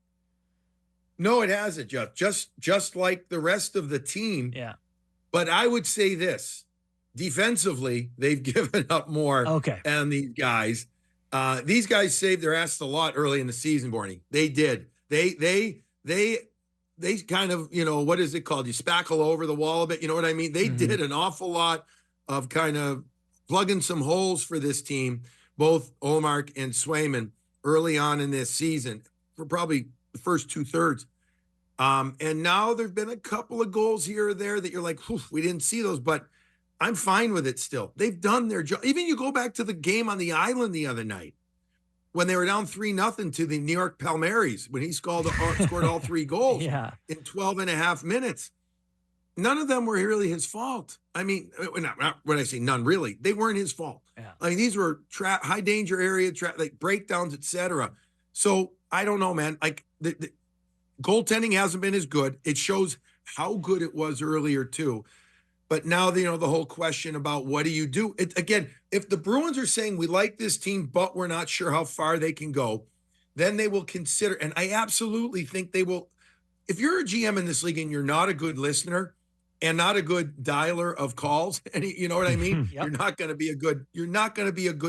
No, it hasn't, Jeff. Just like the rest of the team. Yeah. But I would say this. Defensively, they've given up more on these guys. These guys saved their ass a lot early in the season, Borny. They did. They kind of, what is it called? You spackle over the wall a bit. You know what I mean? They did an awful lot of kind of plugging some holes for this team, both Olmark and Swayman, early on in this season for probably the first 2/3. And now there've been a couple of goals here or there that you're like, we didn't see those, but I'm fine with it still. They've done their job. Even you go back to the game on the island the other night when they were down 3-0 to the New York Palmares, when he scored all 3 goals in 12 and a half minutes. None of them were really his fault. I mean, not when I say none, really, they weren't his fault. Yeah. I mean, these were high danger area, like breakdowns, etc. So I don't know, man. Like the goaltending hasn't been as good. It shows how good it was earlier too. But now, the whole question about what do you do? Again, if the Bruins are saying we like this team, but we're not sure how far they can go, then they will consider, and I absolutely think they will. If you're a GM in this league and you're not a good listener and not a good dialer of calls, and you know what I mean? Yep. You're not going to be a good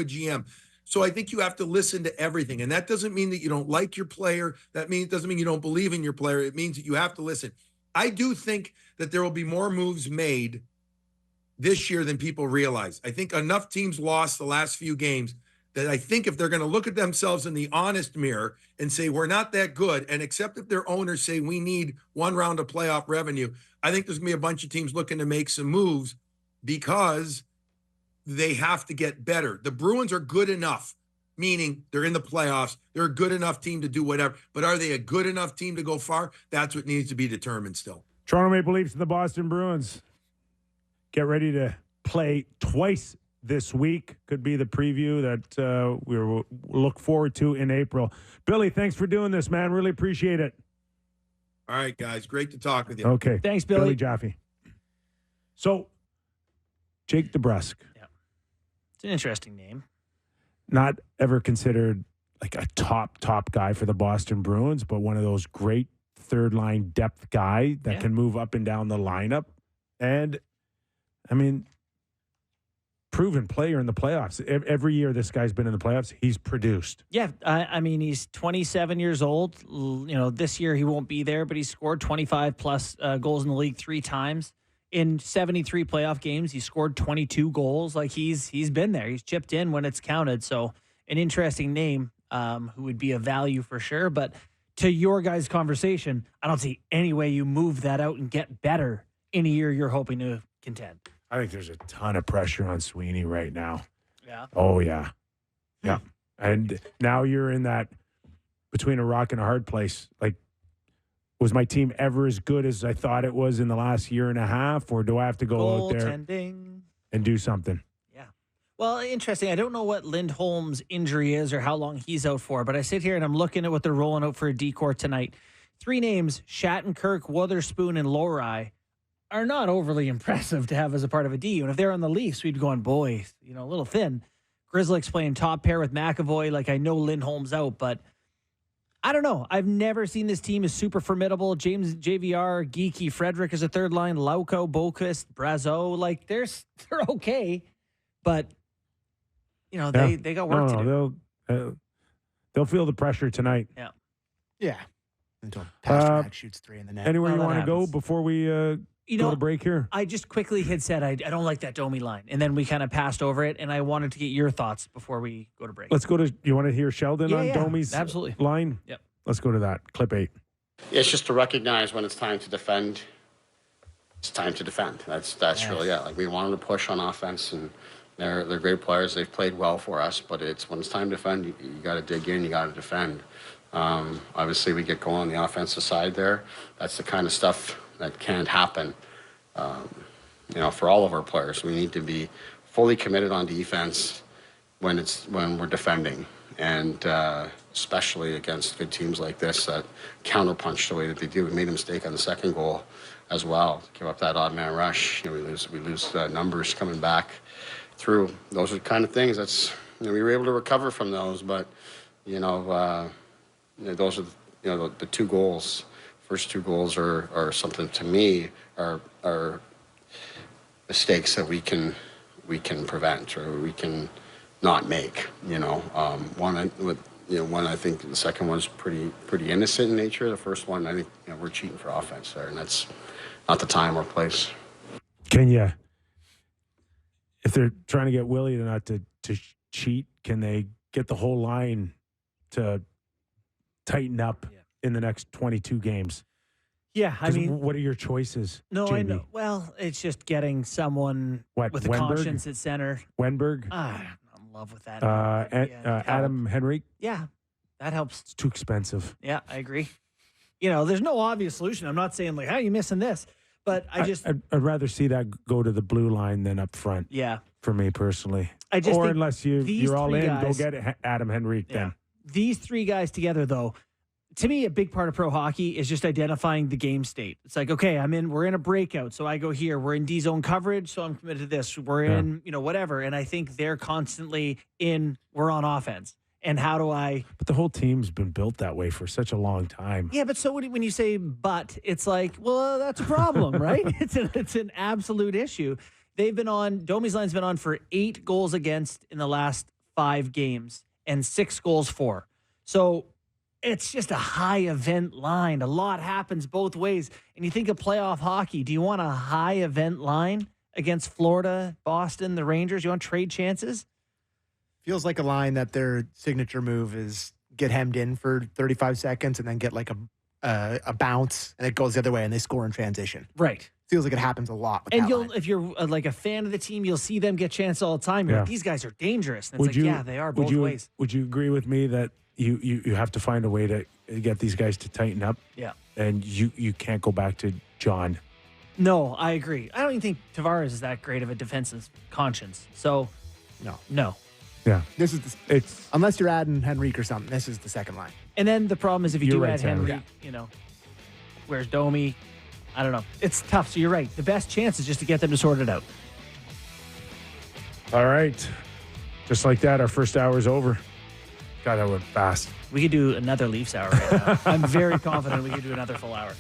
GM. So I think you have to listen to everything. And that doesn't mean that you don't like your player. It doesn't mean you don't believe in your player. It means that you have to listen. I do think that there will be more moves made this year than people realize. I think enough teams lost the last few games that I think if they're going to look at themselves in the honest mirror and say, we're not that good, and except if their owners say we need 1 round of playoff revenue, I think there's going to be a bunch of teams looking to make some moves because they have to get better. The Bruins are good enough, meaning they're in the playoffs. They're a good enough team to do whatever. But are they a good enough team to go far? That's what needs to be determined still. Toronto Maple Leafs and the Boston Bruins get ready to play twice this week. Could be the preview that we look forward to in April. Billy, thanks for doing this, man. Really appreciate it. All right, guys. Great to talk with you. Okay. Thanks, Billy. Billy Jaffe. So, Jake DeBrusk. Yeah. It's an interesting name. Not ever considered like a top guy for the Boston Bruins, but one of those great third-line depth guy that can move up and down the lineup. And, I mean, proven player in the playoffs. Every year this guy's been in the playoffs, he's produced. Yeah, I mean, he's 27 years old. This year he won't be there, but he scored 25-plus goals in the league 3 times. In 73 playoff games, he scored 22 goals. Like, he's been there. He's chipped in when it's counted. So, an interesting name who would be a value for sure. But to your guys' conversation, I don't see any way you move that out and get better in a year you're hoping to contend. I think there's a ton of pressure on Sweeney right now. Yeah. Oh, yeah. Yeah. And now you're in that between a rock and a hard place. Like, Was my team ever as good as I thought it was in the last year and a half, or do I have to go out there Goaltending. and do something? Yeah. Well, interesting. I don't know what Lindholm's injury is or how long he's out for, but I sit here and I'm looking at what they're rolling out for a decor tonight. 3 names, Shattenkirk, Wotherspoon, and Lohrei, are not overly impressive to have as a part of a D. And if they're on the Leafs, we'd be going, boy, a little thin. Grzelcyk's playing top pair with McAvoy. Like, I know Lindholm's out, but I don't know. I've never seen this team as super formidable. James, JVR, Geeky, Frederick is a third line, Lauko, Boquist, Brazeau. Like, they're okay, but, they got work to do. They'll feel the pressure tonight. Yeah. Yeah. Until Pasternak shoots 3 in the net. Anywhere you that want to go happens. before we go to break here? I just quickly had said I don't like that Domi line, and then we kind of passed over it, and I wanted to get your thoughts before we go to break. Let's go to, you want to hear Sheldon on Yeah, Domi's absolutely. line? Yep. Let's go to that. Clip 8. It's just to recognize when it's time to defend. It's time to defend. That's really it. Like, we want them to push on offense, and they're great players. They've played well for us, but when it's time to defend, you got to dig in. You got to defend. Obviously, we get going on the offensive side there. That's the kind of stuff that can't happen. For all of our players, we need to be fully committed on defense when we're defending, and especially against good teams like this that counterpunch the way that they do. We made a mistake on the second goal as well. Give up that odd man rush. We lose numbers coming back through. Those are the kind of things that's we were able to recover from those, but those are the 2 goals. First 2 goals are something to me are mistakes that we can prevent or we can not make. One I think the second one's pretty innocent in nature. The first one, I think we're cheating for offense there, and that's not the time or place. Can you, if they're trying to get Willie to cheat, can they get the whole line to tighten up in the next 22 games? Yeah, I mean, what are your choices? No, Jamie? I know. Well, it's just getting someone with a Wenberg? conscience at center. Wenberg? I'm in love with that. Adam Henrique? Yeah, that helps. It's too expensive. Yeah, I agree. There's no obvious solution. I'm not saying, like, how are you missing this? But I'd rather see that go to the blue line than up front. Yeah. For me personally. Or unless you're all in, go get Adam Henrique then. These 3 guys together, though, to me, a big part of pro hockey is just identifying the game state. It's like, okay, we're in a breakout, so I go here. We're in D-zone coverage, so I'm committed to this. We're in, whatever. And I think they're constantly we're on offense. And how do I... But the whole team's been built that way for such a long time. Yeah, but so when you say but, it's like, well, that's a problem, right? It's an absolute issue. Domi's line's been on for 8 goals against in the last 5 games and 6 goals for. So it's just a high event line. A lot happens both ways. And you think of playoff hockey, do you want a high event line against Florida, Boston, the Rangers? You want trade chances? Feels like a line that their signature move is get hemmed in for 35 seconds and then get like a bounce and it goes the other way and they score in transition. Right. Feels like it happens a lot with and that line. If you're like a fan of the team, you'll see them get chances all the time. You're like, these guys are dangerous. And it's they are both ways. Would you agree with me that you have to find a way to get these guys to tighten up? Yeah. And you can't go back to John. No, I agree. I don't even think Tavares is that great of a defensive conscience. So, no. Yeah. It's unless you're adding Henrique or something, this is the second line. And then the problem is if you do add Henry. Henrique, where's Domi? I don't know. It's tough. So you're right. The best chance is just to get them to sort it out. All right. Just like that, our first hour is over. God, that went fast. We could do another Leafs hour right now. I'm very confident we could do another full hour.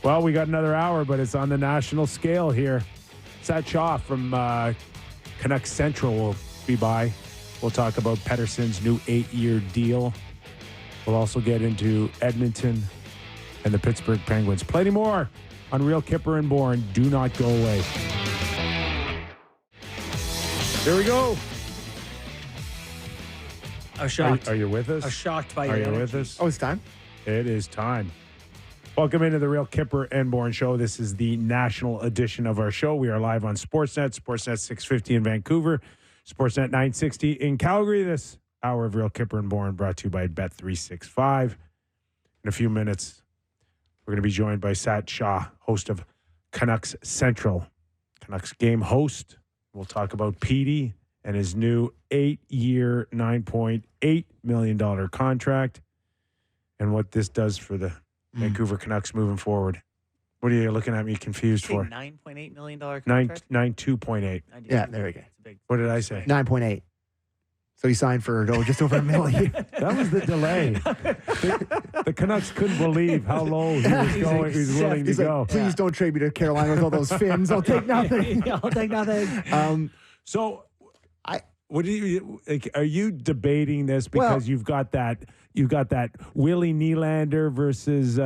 Well, we got another hour, but it's on the national scale here. Shah from Canucks Central will be by. We'll talk about Pettersson's new 8-year deal. We'll also get into Edmonton and the Pittsburgh Penguins. Plenty more on Real Kyper and Bourne. Do not go away. Here we go. I was shocked. Are you with us? I was shocked by your Are you energy. with us? Oh, it's time? It is time. Welcome into the Real Kyper and Bourne Show. This is the national edition of our show. We are live on Sportsnet, Sportsnet 650 in Vancouver, Sportsnet 960 in Calgary. This hour of Real Kyper and Bourne brought to you by Bet365. In a few minutes, We're going to be joined by Shah, host of Canucks Central. Canucks game host. We'll talk about Petey and his new 8-year, $9.8 million contract and what this does for the Vancouver Canucks moving forward. What are you looking at me confused for? $9.8 million contract? 2.8. Yeah, there we go. What did I say? 9.8. So he signed for just over $1 million. That was the delay. The Canucks couldn't believe how low he was going. He was willing to go. Like, please don't trade me to Carolina with all those fins. I'll take nothing. I'll take nothing. So, what do you like? Are you debating this because you've got that Willie Nylander versus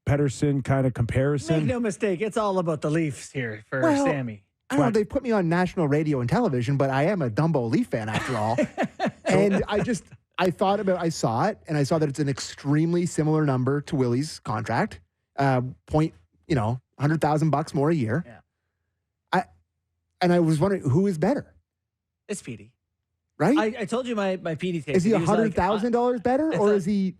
Pettersson kind of comparison? Make no mistake, it's all about the Leafs here for Sammy. I don't know. They put me on national radio and television, but I am a Dumbo Leaf fan after all. And I saw it, and I saw that it's an extremely similar number to Willie's contract. $100,000 more a year. Yeah. I was wondering who is better. It's Petey. Right? I told you my Petey take. Is he $100,000 better, or is he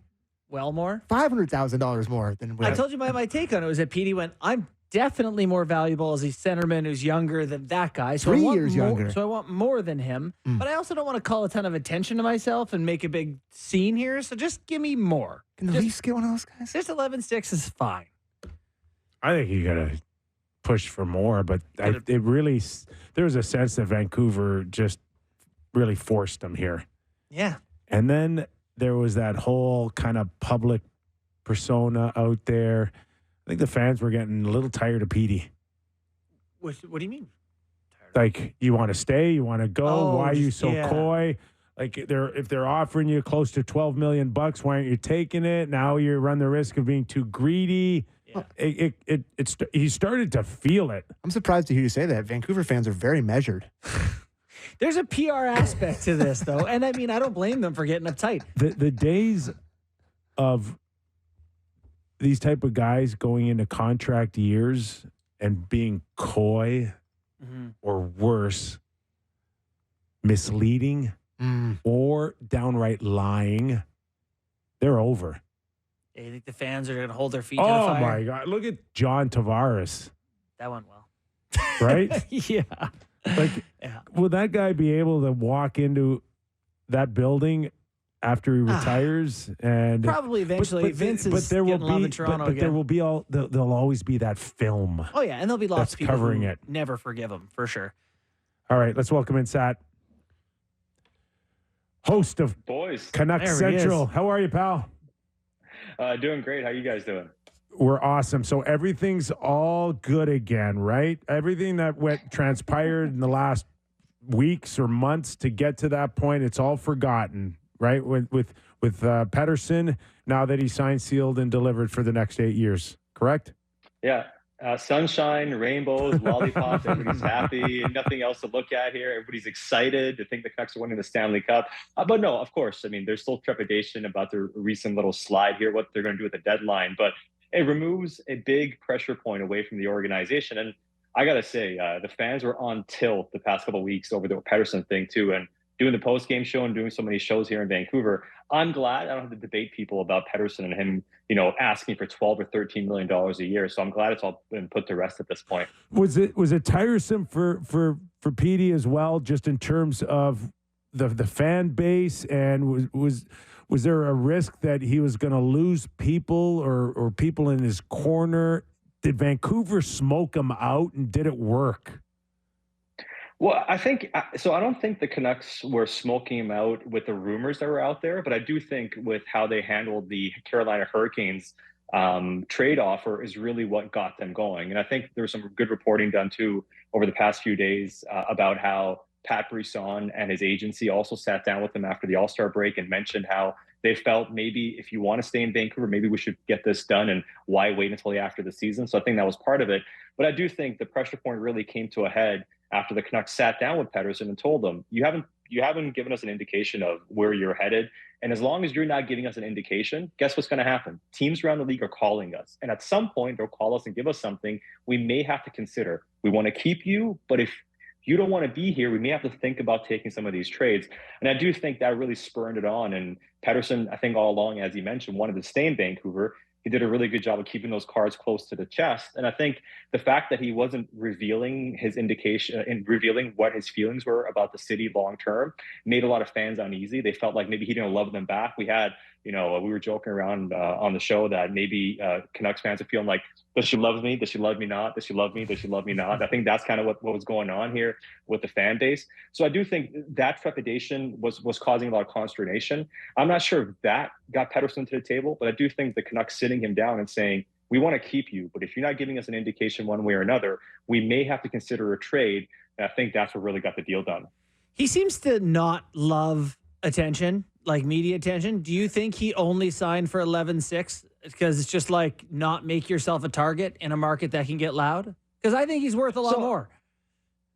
more? $500,000 more than Willie? I told you my take on it was that Petey went, I'm definitely more valuable as a centerman who's younger than that guy. So 3 years younger. So I want more than him. But I also don't want to call a ton of attention to myself and make a big scene here. So just give me more. Can the Leafs get one of those guys? Just 11-6 is fine. I think you got to push for more, but there was a sense that Vancouver just really forced them here. Yeah. And then there was that whole kind of public persona out there. I think the fans were getting a little tired of Petey. What do you mean? Like, you want to stay? You want to go? Oh, why are you so yeah. coy? Like, if they're offering you close to $12 million, why aren't you taking it? Now you run the risk of being too greedy. Yeah. He started to feel it. I'm surprised to hear you say that. Vancouver fans are very measured. There's a PR aspect to this, though. And I mean, I don't blame them for getting uptight. The days of these type of guys going into contract years and being coy or worse, misleading or downright lying, they're over. Yeah, you think the fans are going to hold their feet to the Oh, fire? my God. Look at John Tavares. That went well. Right? Yeah. Like, will that guy be able to walk into that building after he retires? And probably eventually. Vince is getting love in Toronto again. There will be there'll always be that film. Oh, yeah. And there'll be lots of people covering who it. never forgive him, for sure. All right, let's welcome in Sat, host of Canucks Central. How are you, pal? Doing great. How you guys doing? We're awesome. So everything's all good again, right? Everything that transpired in the last weeks or months to get to that point, it's all forgotten, right? With Pettersson, now that he's signed, sealed, and delivered for the next 8 years, correct? Yeah. Sunshine, rainbows, lollipops, everybody's happy, and nothing else to look at here. Everybody's excited to think the Canucks are winning the Stanley Cup. But no, of course, I mean, there's still trepidation about their recent little slide here, what they're going to do with the deadline. But it removes a big pressure point away from the organization. And I got to say, the fans were on tilt the past couple of weeks over the Pettersson thing, too. And doing the post-game show and doing so many shows here in Vancouver, I'm glad I don't have to debate people about Pettersson and him, asking for $12 or $13 million a year. So I'm glad it's all been put to rest at this point. Was it tiresome for Petey as well, just in terms of the fan base, and was there a risk that he was going to lose people or people in his corner? Did Vancouver smoke him out, and did it work? Well, I don't think the Canucks were smoking him out with the rumors that were out there, but I do think with how they handled the Carolina Hurricanes trade offer is really what got them going. And I think there was some good reporting done too over the past few days about how Pat Brisson and his agency also sat down with them after the All-Star break and mentioned how they felt maybe if you want to stay in Vancouver, maybe we should get this done, and why wait until after the season? So I think that was part of it. But I do think the pressure point really came to a head after the Canucks sat down with Pettersson and told them, you haven't given us an indication of where you're headed. And as long as you're not giving us an indication, guess what's going to happen? Teams around the league are calling us. And at some point, they'll call us and give us something we may have to consider. We want to keep you, but if you don't want to be here, we may have to think about taking some of these trades. And I do think that really spurred it on. And Pettersson, I think all along, as he mentioned, wanted to stay in Vancouver. He did a really good job of keeping those cards close to the chest. And I think the fact that he wasn't revealing his indication and revealing what his feelings were about the city long term made a lot of fans uneasy. They felt like maybe he didn't love them back. We were joking around on the show that maybe Canucks fans are feeling like, does she love me? Does she love me not? Does she love me? Does she love me not? I think that's kind of what was going on here with the fan base. So I do think that trepidation was causing a lot of consternation. I'm not sure if that got Pettersson to the table, but I do think the Canucks sitting him down and saying, we want to keep you, but if you're not giving us an indication one way or another, we may have to consider a trade. And I think that's what really got the deal done. He seems to not love attention, like media attention. Do you think he only signed for 11.6 because it's just like not make yourself a target in a market that can get loud? Because I think he's worth a lot more.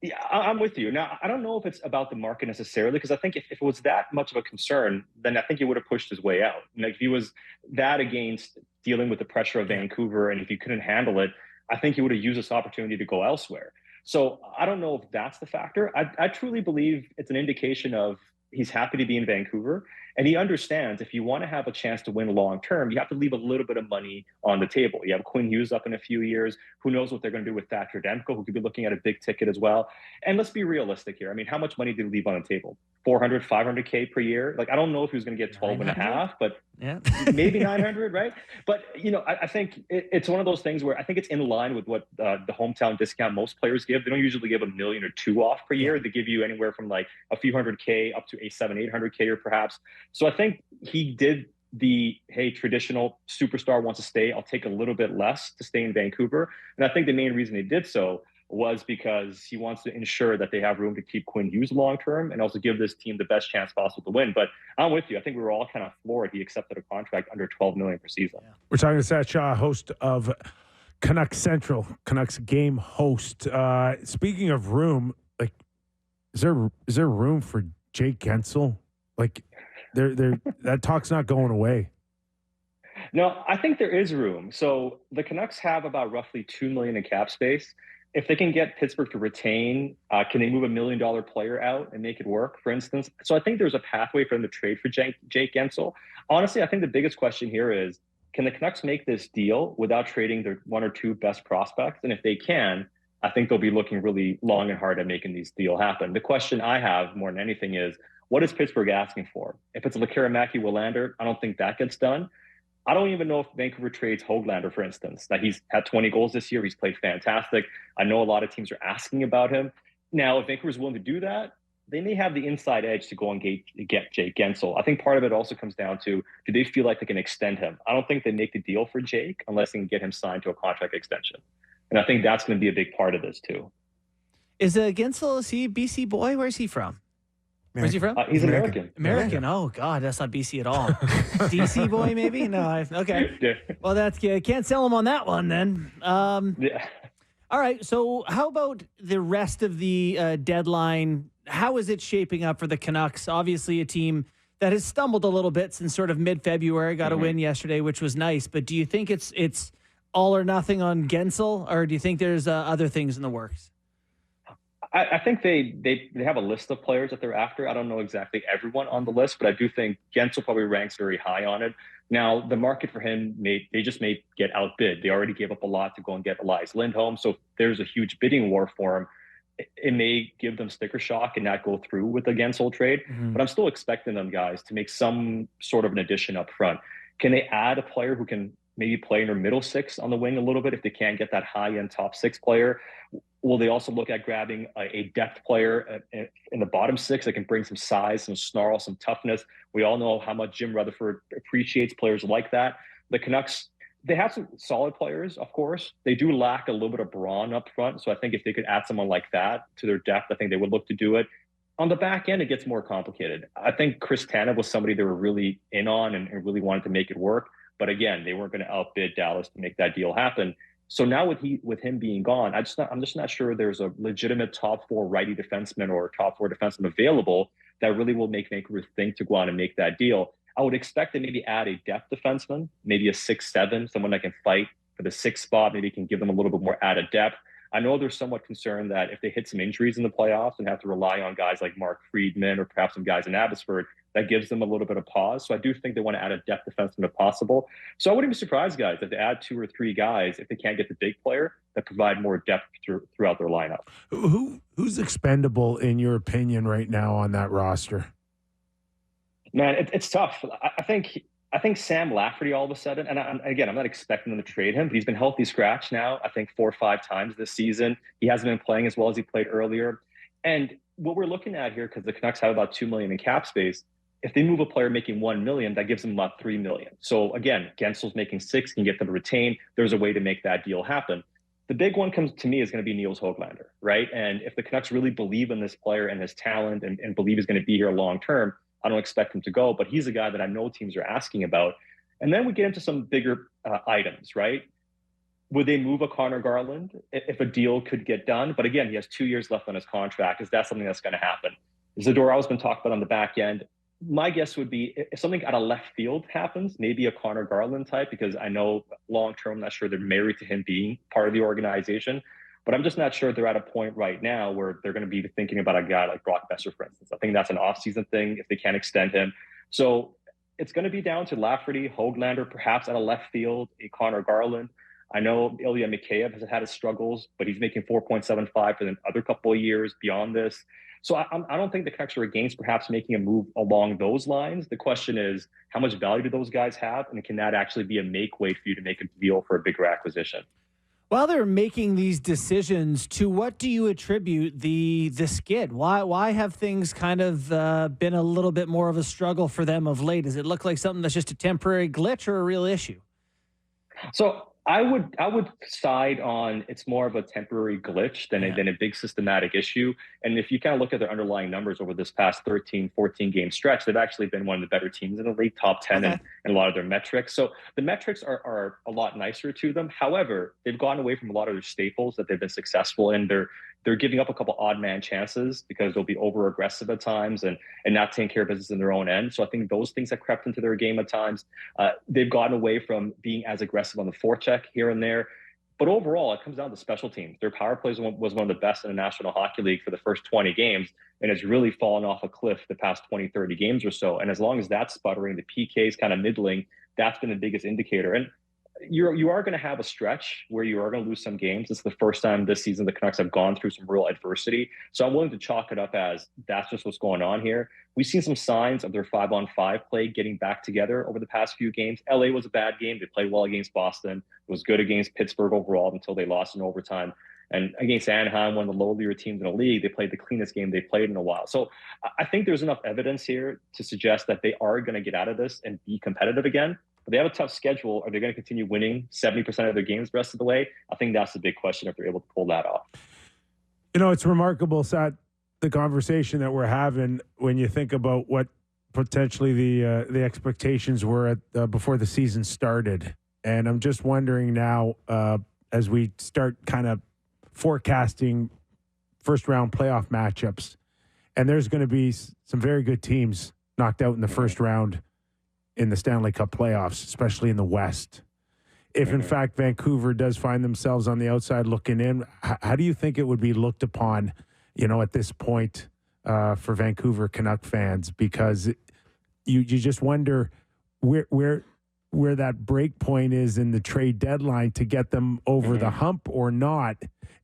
Yeah, I'm with you. Now, I don't know if it's about the market necessarily, because I think if it was that much of a concern, then I think he would have pushed his way out. Like if he was that against dealing with the pressure of Vancouver, and if he couldn't handle it, I think he would have used this opportunity to go elsewhere. So I don't know if that's the factor. I truly believe it's an indication of he's happy to be in Vancouver, and he understands if you want to have a chance to win long term, you have to leave a little bit of money on the table. You have Quinn Hughes up in a few years. Who knows what they're going to do with Thatcher Demko, who could be looking at a big ticket as well. And let's be realistic here. I mean, how much money did he leave on the table? 400, 500K per year? Like, I don't know if he was going to get 12 and a half, but maybe 900, right? But, I think it's one of those things where I think it's in line with what the hometown discount most players give. They don't usually give $1 million or $2 million off per year. They give you anywhere from like a few $100K up to a 700-800K or perhaps. So I think he did the, hey, traditional superstar wants to stay, I'll take a little bit less to stay in Vancouver. And I think the main reason he did so was because he wants to ensure that they have room to keep Quinn Hughes long-term and also give this team the best chance possible to win. But I'm with you. I think we were all kind of floored he accepted a contract under $12 million per season. Yeah. We're talking to Satiar, host of Canucks Central, Canucks game host. Speaking of room, like, is there room for Jake Guentzel? Like, that talk's not going away. No, I think there is room. So the Canucks have about roughly $2 million in cap space. If they can get Pittsburgh to retain, can they move $1 million player out and make it work, for instance? So I think there's a pathway for them to trade for Jake Guentzel. Honestly, I think the biggest question here is, can the Canucks make this deal without trading their one or two best prospects? And if they can, I think they'll be looking really long and hard at making this deal happen. The question I have more than anything is, what is Pittsburgh asking for? If it's a Nylander, I don't think that gets done. I don't even know if Vancouver trades Höglander, for instance. That he's had 20 goals this year. He's played fantastic. I know a lot of teams are asking about him. Now, if Vancouver's willing to do that, they may have the inside edge to go and get Jake Guentzel. I think part of it also comes down to, do they feel like they can extend him? I don't think they make the deal for Jake unless they can get him signed to a contract extension. And I think that's going to be a big part of this too. Is Guentzel, is he a BC boy? Where's he from? Where's he from? He's American. American. Oh, God, that's not BC at all. DC boy, maybe? No, okay. Yeah. Well, that's can't sell him on that one then. Yeah. All right, so how about the rest of the deadline? How is it shaping up for the Canucks? Obviously a team that has stumbled a little bit since sort of mid-February, got a win yesterday, which was nice. But do you think it's all or nothing on Guentzel, or do you think there's other things in the works? I think they have a list of players that they're after. I don't know exactly everyone on the list, but I do think Guentzel probably ranks very high on it. Now, the market for him, they just may get outbid. They already gave up a lot to go and get Elias Lindholm, so there's a huge bidding war for him. It may give them sticker shock and not go through with the Guentzel trade, but I'm still expecting them, guys, to make some sort of an addition up front. Can they add a player who can maybe play in their middle six on the wing a little bit if they can't get that high-end top six player? Will they also look at grabbing a depth player in the bottom six that can bring some size, some snarl, some toughness? We all know how much Jim Rutherford appreciates players like that. The Canucks, they have some solid players, of course. They do lack a little bit of brawn up front. So I think if they could add someone like that to their depth, I think they would look to do it. On the back end, it gets more complicated. I think Chris Tanev was somebody they were really in on and really wanted to make it work. But again, they weren't going to outbid Dallas to make that deal happen. So now with him being gone, I'm just not sure there's a legitimate top four righty defenseman or top four defenseman available that really will make Vancouver think to go out and make that deal. I would expect to maybe add a depth defenseman, maybe a 6'7", someone that can fight for the sixth spot, maybe can give them a little bit more added depth. I know they're somewhat concerned that if they hit some injuries in the playoffs and have to rely on guys like Mark Friedman or perhaps some guys in Abbotsford, that gives them a little bit of pause. So I do think they want to add a depth defenseman if possible. So I wouldn't be surprised, guys, if they add 2 or 3 guys, if they can't get the big player, that provide more depth throughout their lineup. Who's expendable in your opinion right now on that roster? Man, it's tough. I think Sam Lafferty all of a sudden, and again, I'm not expecting them to trade him, but he's been healthy scratch now, I think 4 or 5 times this season. He hasn't been playing as well as he played earlier. And what we're looking at here, because the Canucks have about $2 million in cap space, if they move a player making $1 million, that gives them about $3 million. So again, Gensel's making 6, can get them to retain. There's a way to make that deal happen. The big one comes to me is going to be Niels Höglander, right? And if the Canucks really believe in this player and his talent and believe he's going to be here long term, I don't expect him to go, but he's a guy that I know teams are asking about. And then we get into some bigger items, right? Would they move a Connor Garland if a deal could get done? But again, he has 2 years left on his contract. Is that something that's going to happen? Zadorow's been talked about on the back end. My guess would be if something out of left field happens, maybe a Connor Garland type, because I know long-term, I'm not sure they're married to him being part of the organization. But I'm just not sure they're at a point right now where they're going to be thinking about a guy like Brock Besser, for instance. I think that's an off-season thing if they can't extend him. So it's going to be down to Lafferty, Höglander, perhaps out of left field, a Connor Garland. I know Ilya Mikheyev has had his struggles, but he's making 4.75 for the other couple of years beyond this. So I don't think the Canucks are against perhaps making a move along those lines. The question is, how much value do those guys have? And can that actually be a make weight for you to make a deal for a bigger acquisition? While they're making these decisions, to what do you attribute the skid? Why have things kind of been a little bit more of a struggle for them of late? Does it look like something that's just a temporary glitch or a real issue? So I would side on it's more of a temporary glitch than a big systematic issue. And if you kind of look at their underlying numbers over this past 13, 14 game stretch, they've actually been one of the better teams in the league, top 10 in a lot of their metrics. So the metrics are a lot nicer to them. However, they've gone away from a lot of their staples that they've been successful in. They're giving up a couple odd man chances because they'll be over aggressive at times and not taking care of business in their own end. So I think those things have crept into their game at times. They've gotten away from being as aggressive on the forecheck here and there. But overall, it comes down to special teams. Their power play was one of the best in the National Hockey League for the first 20 games, and it's really fallen off a cliff the past 20, 30 games or so. And as long as that's sputtering, the PK is kind of middling, that's been the biggest indicator. And you are going to have a stretch where you are going to lose some games. It's the first time this season the Canucks have gone through some real adversity. So I'm willing to chalk it up as that's just what's going on here. We've seen some signs of their 5-on-5 play getting back together over the past few games. LA was a bad game. They played well against Boston. It was good against Pittsburgh overall until they lost in overtime. And against Anaheim, one of the lowlier teams in the league, they played the cleanest game they played in a while. So I think there's enough evidence here to suggest that they are going to get out of this and be competitive again. But they have a tough schedule. Are they going to continue winning 70% of their games the rest of the way? I think that's the big question if they're able to pull that off. You know, it's remarkable, Sat, the conversation that we're having when you think about what potentially the expectations were at before the season started. And I'm just wondering now, as we start kind of forecasting first-round playoff matchups, and there's going to be some very good teams knocked out in the first round in the Stanley Cup playoffs, especially in the West. If, in fact, Vancouver does find themselves on the outside looking in, how do you think it would be looked upon, you know, at this point for Vancouver Canuck fans? Because you just wonder where that break point is in the trade deadline to get them over the hump or not.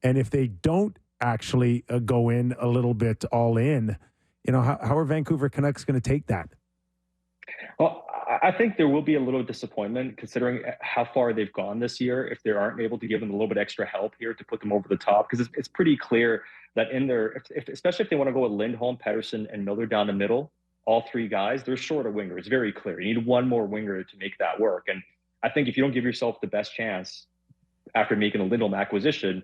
And if they don't actually go in a little bit all in, you know, how are Vancouver Canucks going to take that? Well, I think there will be a little disappointment considering how far they've gone this year if they aren't able to give them a little bit extra help here to put them over the top, because it's pretty clear that in their, especially if they want to go with Lindholm, Pettersson, and Miller down the middle, all 3 guys, they're short a winger. It's very clear. You need one more winger to make that work. And I think if you don't give yourself the best chance after making a Lindholm acquisition,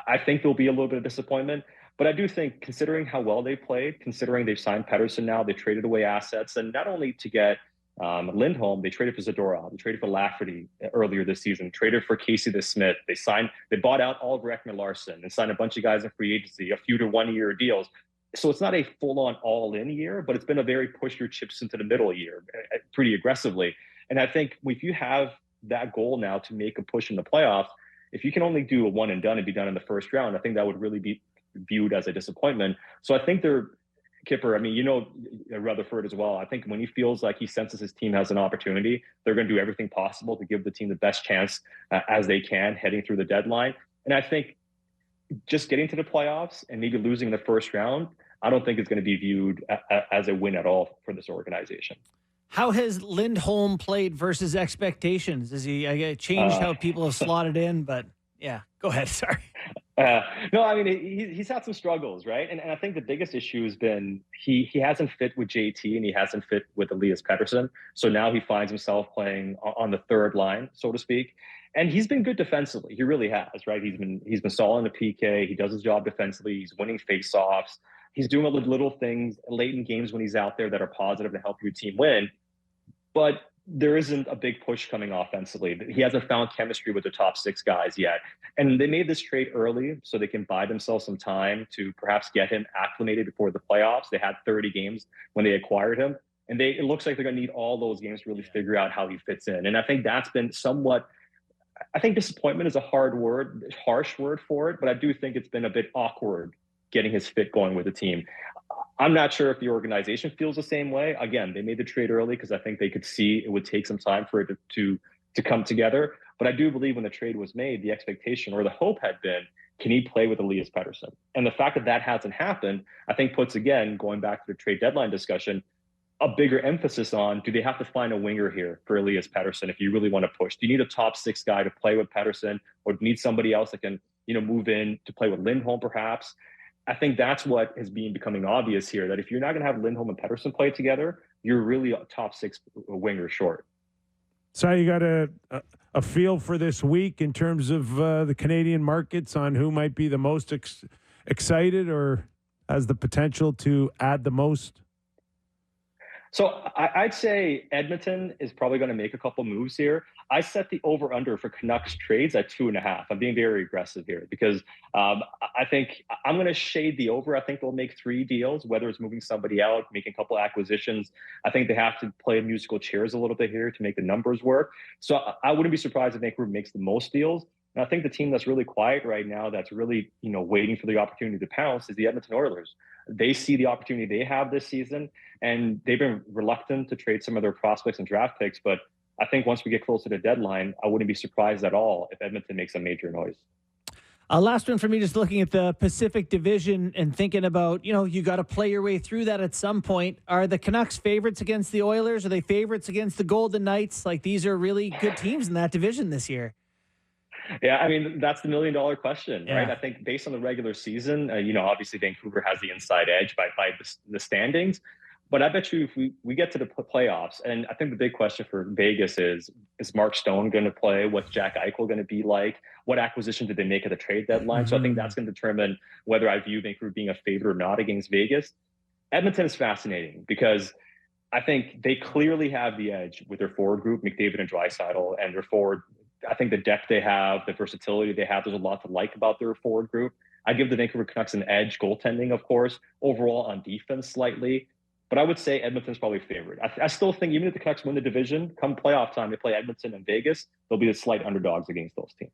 I think there'll be a little bit of disappointment. But I do think, considering how well they played, considering they've signed Pettersson now, they traded away assets, and not only to get Lindholm, they traded for Zadorov, they traded for Lafferty earlier this season, traded for Casey DeSmith, they bought out Oliver Ekman-Larsson and signed a bunch of guys in free agency, a few to 1-year deals. So it's not a full-on all-in year, but it's been a very push your chips into the middle year, pretty aggressively. And I think if you have that goal now to make a push in the playoffs, if you can only do a one and done and be done in the first round, I think that would really be viewed as a disappointment. So I think Kyper, I mean, Rutherford as well. I think when he feels like he senses his team has an opportunity, they're going to do everything possible to give the team the best chance as they can heading through the deadline. And I think just getting to the playoffs and maybe losing the first round, I don't think it's going to be viewed as a win at all for this organization. How has Lindholm played versus expectations? Has he changed how people have slotted in? But yeah, go ahead. Sorry. No, I mean, he's had some struggles, right? And I think the biggest issue has been he hasn't fit with JT and he hasn't fit with Elias Pettersson. So now he finds himself playing on the third line, so to speak. And he's been good defensively. He really has, right? He's been solid in the PK. He does his job defensively. He's winning faceoffs. He's doing all the little things late in games when he's out there that are positive to help your team win. But there isn't a big push coming offensively. He hasn't found chemistry with the top six guys yet. And they made this trade early so they can buy themselves some time to perhaps get him acclimated before the playoffs. They had 30 games when they acquired him. And it looks like they're going to need all those games to really figure out how he fits in. And I think that's been somewhat, I think disappointment is a harsh word for it, but I do think it's been a bit awkward getting his fit going with the team. I'm not sure if the organization feels the same way. Again, they made the trade early because I think they could see it would take some time for it to come together. But I do believe when the trade was made, the expectation or the hope had been, can he play with Elias Pettersson? And the fact that hasn't happened, I think puts, again, going back to the trade deadline discussion, a bigger emphasis on, do they have to find a winger here for Elias Pettersson if you really want to push? Do you need a top six guy to play with Pettersson, or do you need somebody else that can, move in to play with Lindholm perhaps? I think that's what has been becoming obvious here, that if you're not going to have Lindholm and Pettersson play together, you're really a top six winger short. So you got a feel for this week in terms of the Canadian markets on who might be the most excited or has the potential to add the most? So I'd say Edmonton is probably going to make a couple moves here. I set the over-under for Canucks trades at 2.5. I'm being very aggressive here because I think I'm going to shade the over. I think they'll make 3 deals, whether it's moving somebody out, making a couple acquisitions. I think they have to play musical chairs a little bit here to make the numbers work. So I wouldn't be surprised if Vancouver makes the most deals. And I think the team that's really quiet right now, that's really, waiting for the opportunity to pounce, is the Edmonton Oilers. They see the opportunity they have this season, and they've been reluctant to trade some of their prospects and draft picks. But I think once we get closer to the deadline, I wouldn't be surprised at all if Edmonton makes a major noise. Last one for me, just looking at the Pacific Division and thinking about, you got to play your way through that at some point. Are the Canucks favorites against the Oilers? Are they favorites against the Golden Knights? Like, these are really good teams in that division this year. Yeah, I mean, that's the $1 million question, right? I think based on the regular season, obviously Vancouver has the inside edge by the standings. But I bet you if we get to the playoffs, and I think the big question for Vegas is Mark Stone going to play? What's Jack Eichel going to be like? What acquisition did they make at the trade deadline? So I think that's going to determine whether I view Vancouver being a favorite or not against Vegas. Edmonton is fascinating because I think they clearly have the edge with their forward group, McDavid and Draisaitl, and their forward. I think the depth they have, the versatility they have, there's a lot to like about their forward group. I give the Vancouver Canucks an edge, goaltending, of course, overall on defense slightly. But I would say Edmonton's probably favorite. I still think even if the Canucks win the division, come playoff time, they play Edmonton and Vegas, they'll be the slight underdogs against those teams.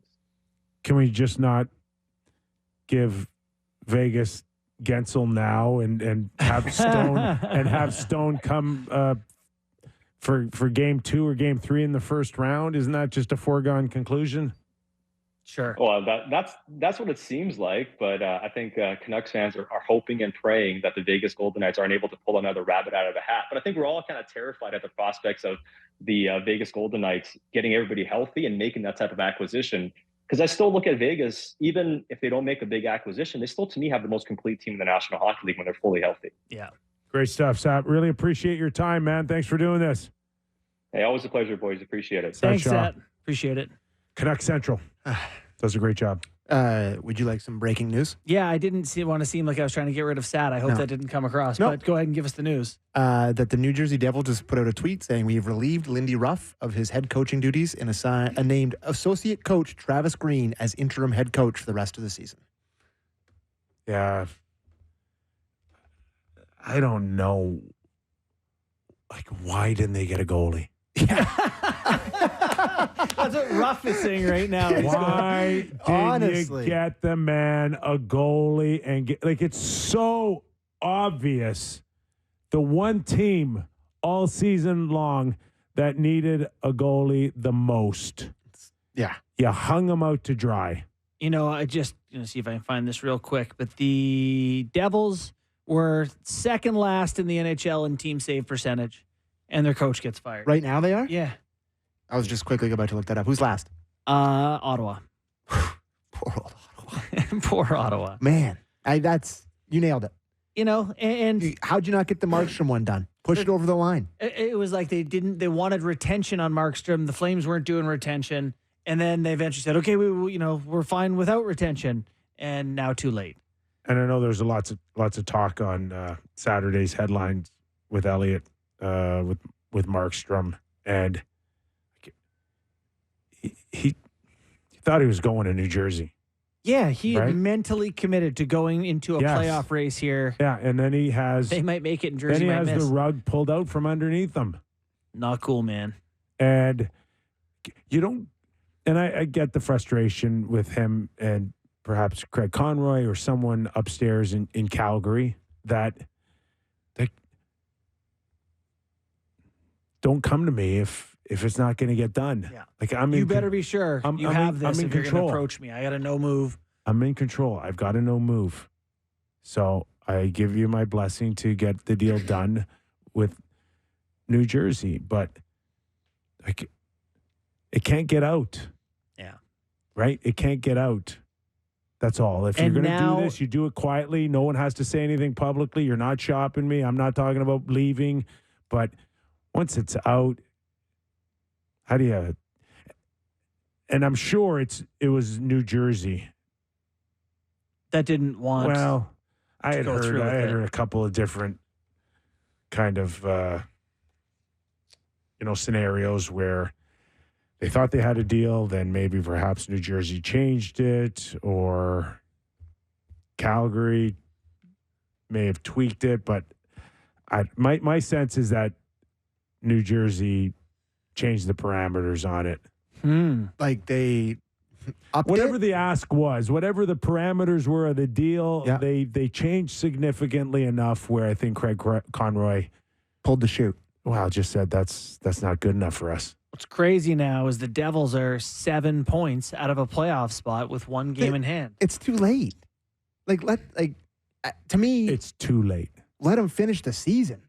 Can we just not give Vegas Gensel now and have Stone come for game 2 or game 3 in the first round? Isn't that just a foregone conclusion? Sure. Well, that's what it seems like, but I think Canucks fans are hoping and praying that the Vegas Golden Knights aren't able to pull another rabbit out of a hat. But I think we're all kind of terrified at the prospects of the Vegas Golden Knights getting everybody healthy and making that type of acquisition. Because I still look at Vegas, even if they don't make a big acquisition, they still, to me, have the most complete team in the National Hockey League when they're fully healthy. Yeah. Great stuff, Sap. Really appreciate your time, man. Thanks for doing this. Hey, always a pleasure, boys. Appreciate it. Thanks, Sap. Appreciate it. Canucks Central does a great job. Would you like some breaking news? Yeah, I didn't want to seem like I was trying to get rid of Sat. I hope that didn't come across. No. But go ahead and give us the news. That the New Jersey Devil just put out a tweet saying we've relieved Lindy Ruff of his head coaching duties and named associate coach Travis Green as interim head coach for the rest of the season. Yeah. I don't know. Like, why didn't they get a goalie? Yeah. That's what Ruff is saying right now. Why didn't you get the man a goalie and get, like, it's so obvious. The one team all season long that needed a goalie the most. Yeah. You hung them out to dry. I just see if I can find this real quick. But the Devils were second last in the NHL in team save percentage, and their coach gets fired. Right now they are? Yeah. I was just quickly about to look that up. Who's last? Ottawa. Poor old Ottawa. Poor Ottawa. Man, you nailed it. And How'd you not get the Markstrom one done? Push it over the line. it was like they wanted retention on Markstrom. The Flames weren't doing retention. And then they eventually said, okay, we're fine without retention. And now too late. And I know there's lots of talk on Saturday's headlines with Elliot, with Markstrom, and he thought he was going to New Jersey. Yeah, he right? mentally committed to going into a playoff race here. Yeah, and then they might make it in Jersey. Then he has the rug pulled out from underneath him. Not cool, man. And you don't. And I get the frustration with him and perhaps Craig Conroy or someone upstairs in Calgary that don't come to me if it's not going to get done. Yeah. Like you better be sure you have this if you're going to approach me. I got a no move. I'm in control. I've got a no move. So I give you my blessing to get the deal done with New Jersey, but it can't get out. Yeah. Right? It can't get out. That's all. If you're going to do this, you do it quietly. No one has to say anything publicly. You're not shopping me. I'm not talking about leaving. But once it's out, how do you... And I'm sure it was New Jersey. That didn't want... Well, I had heard a couple of different kind of, scenarios where they thought they had a deal, then maybe perhaps New Jersey changed it, or Calgary may have tweaked it. But my sense is that New Jersey changed the parameters on it. Like they upped whatever it? the ask was, whatever the parameters were of the deal, they changed significantly enough where I think Craig Conroy pulled the chute. Well, I just said that's not good enough for us. What's crazy now is the Devils are 7 points out of a playoff spot with one game in hand. It's too late. To me, it's too late. Let them finish the season.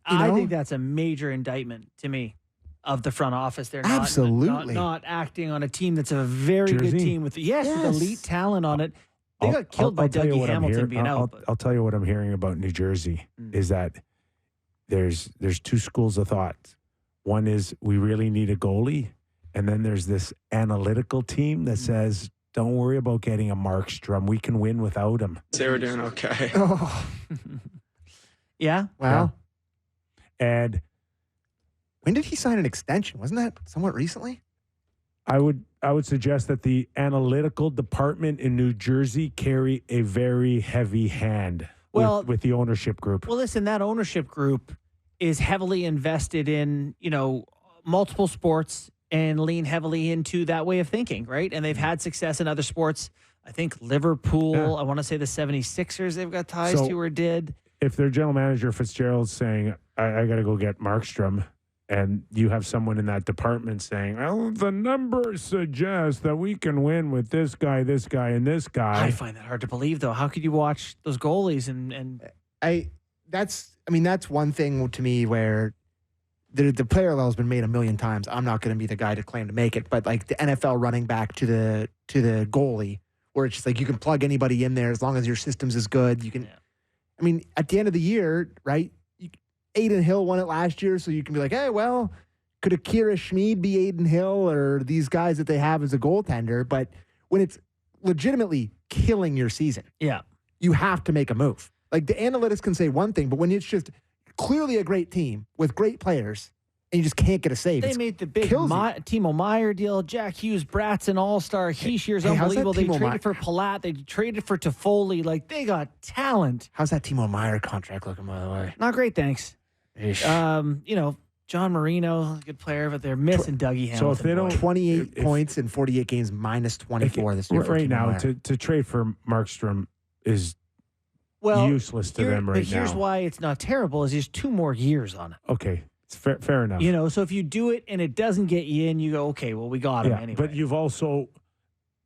I think that's a major indictment to me of the front office. They're not acting on a team that's a very good team with elite talent on it. They got killed by Dougie Hamilton being out. I'll tell you what I'm hearing about New Jersey is that there's two schools of thought. One is we really need a goalie, and then there's this analytical team that says, don't worry about getting a Markstrom. We can win without him. They were doing okay. Oh. Yeah? Wow. Yeah. And when did he sign an extension? Wasn't that somewhat recently? I would suggest that the analytical department in New Jersey carry a very heavy hand with the ownership group. Well, listen, that ownership group is heavily invested in, multiple sports and lean heavily into that way of thinking, right? And they've had success in other sports. I think Liverpool, I want to say the 76ers they've got ties to or did. If their general manager Fitzgerald's saying, I got to go get Markstrom, and you have someone in that department saying, well, the numbers suggest that we can win with this guy, and this guy. I find that hard to believe, though. How could you watch those goalies and that's one thing to me where the player level has been made a million times. I'm not going to be the guy to claim to make it, but like the NFL running back to the goalie, where it's just like you can plug anybody in there as long as your systems is good. You can. Yeah. I mean, at the end of the year, right? Aiden Hill won it last year, so you can be like, hey, well, could Akira Schmid be Aiden Hill or these guys that they have as a goaltender? But when it's legitimately killing your season, you have to make a move. Like the analytics can say one thing, but when it's just clearly a great team with great players and you just can't get a save. They made the big Timo Meier deal. Jack Hughes, Brat's an all-star. Heishier's unbelievable. They traded for Palat. They traded for Toffoli. Like, they got talent. How's that Timo Meier contract looking, by the way? Not great, thanks. John Marino, good player, but they're missing Dougie Hamilton. So if they don't... 28 points in 48 games, minus 24 this year. Right now, to trade for Markstrom is useless to them right now. But here's why it's not terrible: is there's 2 more years on it. Okay, it's fair enough. You know, so if you do it and it doesn't get you in, you go, okay, well, we got him anyway. But you've also,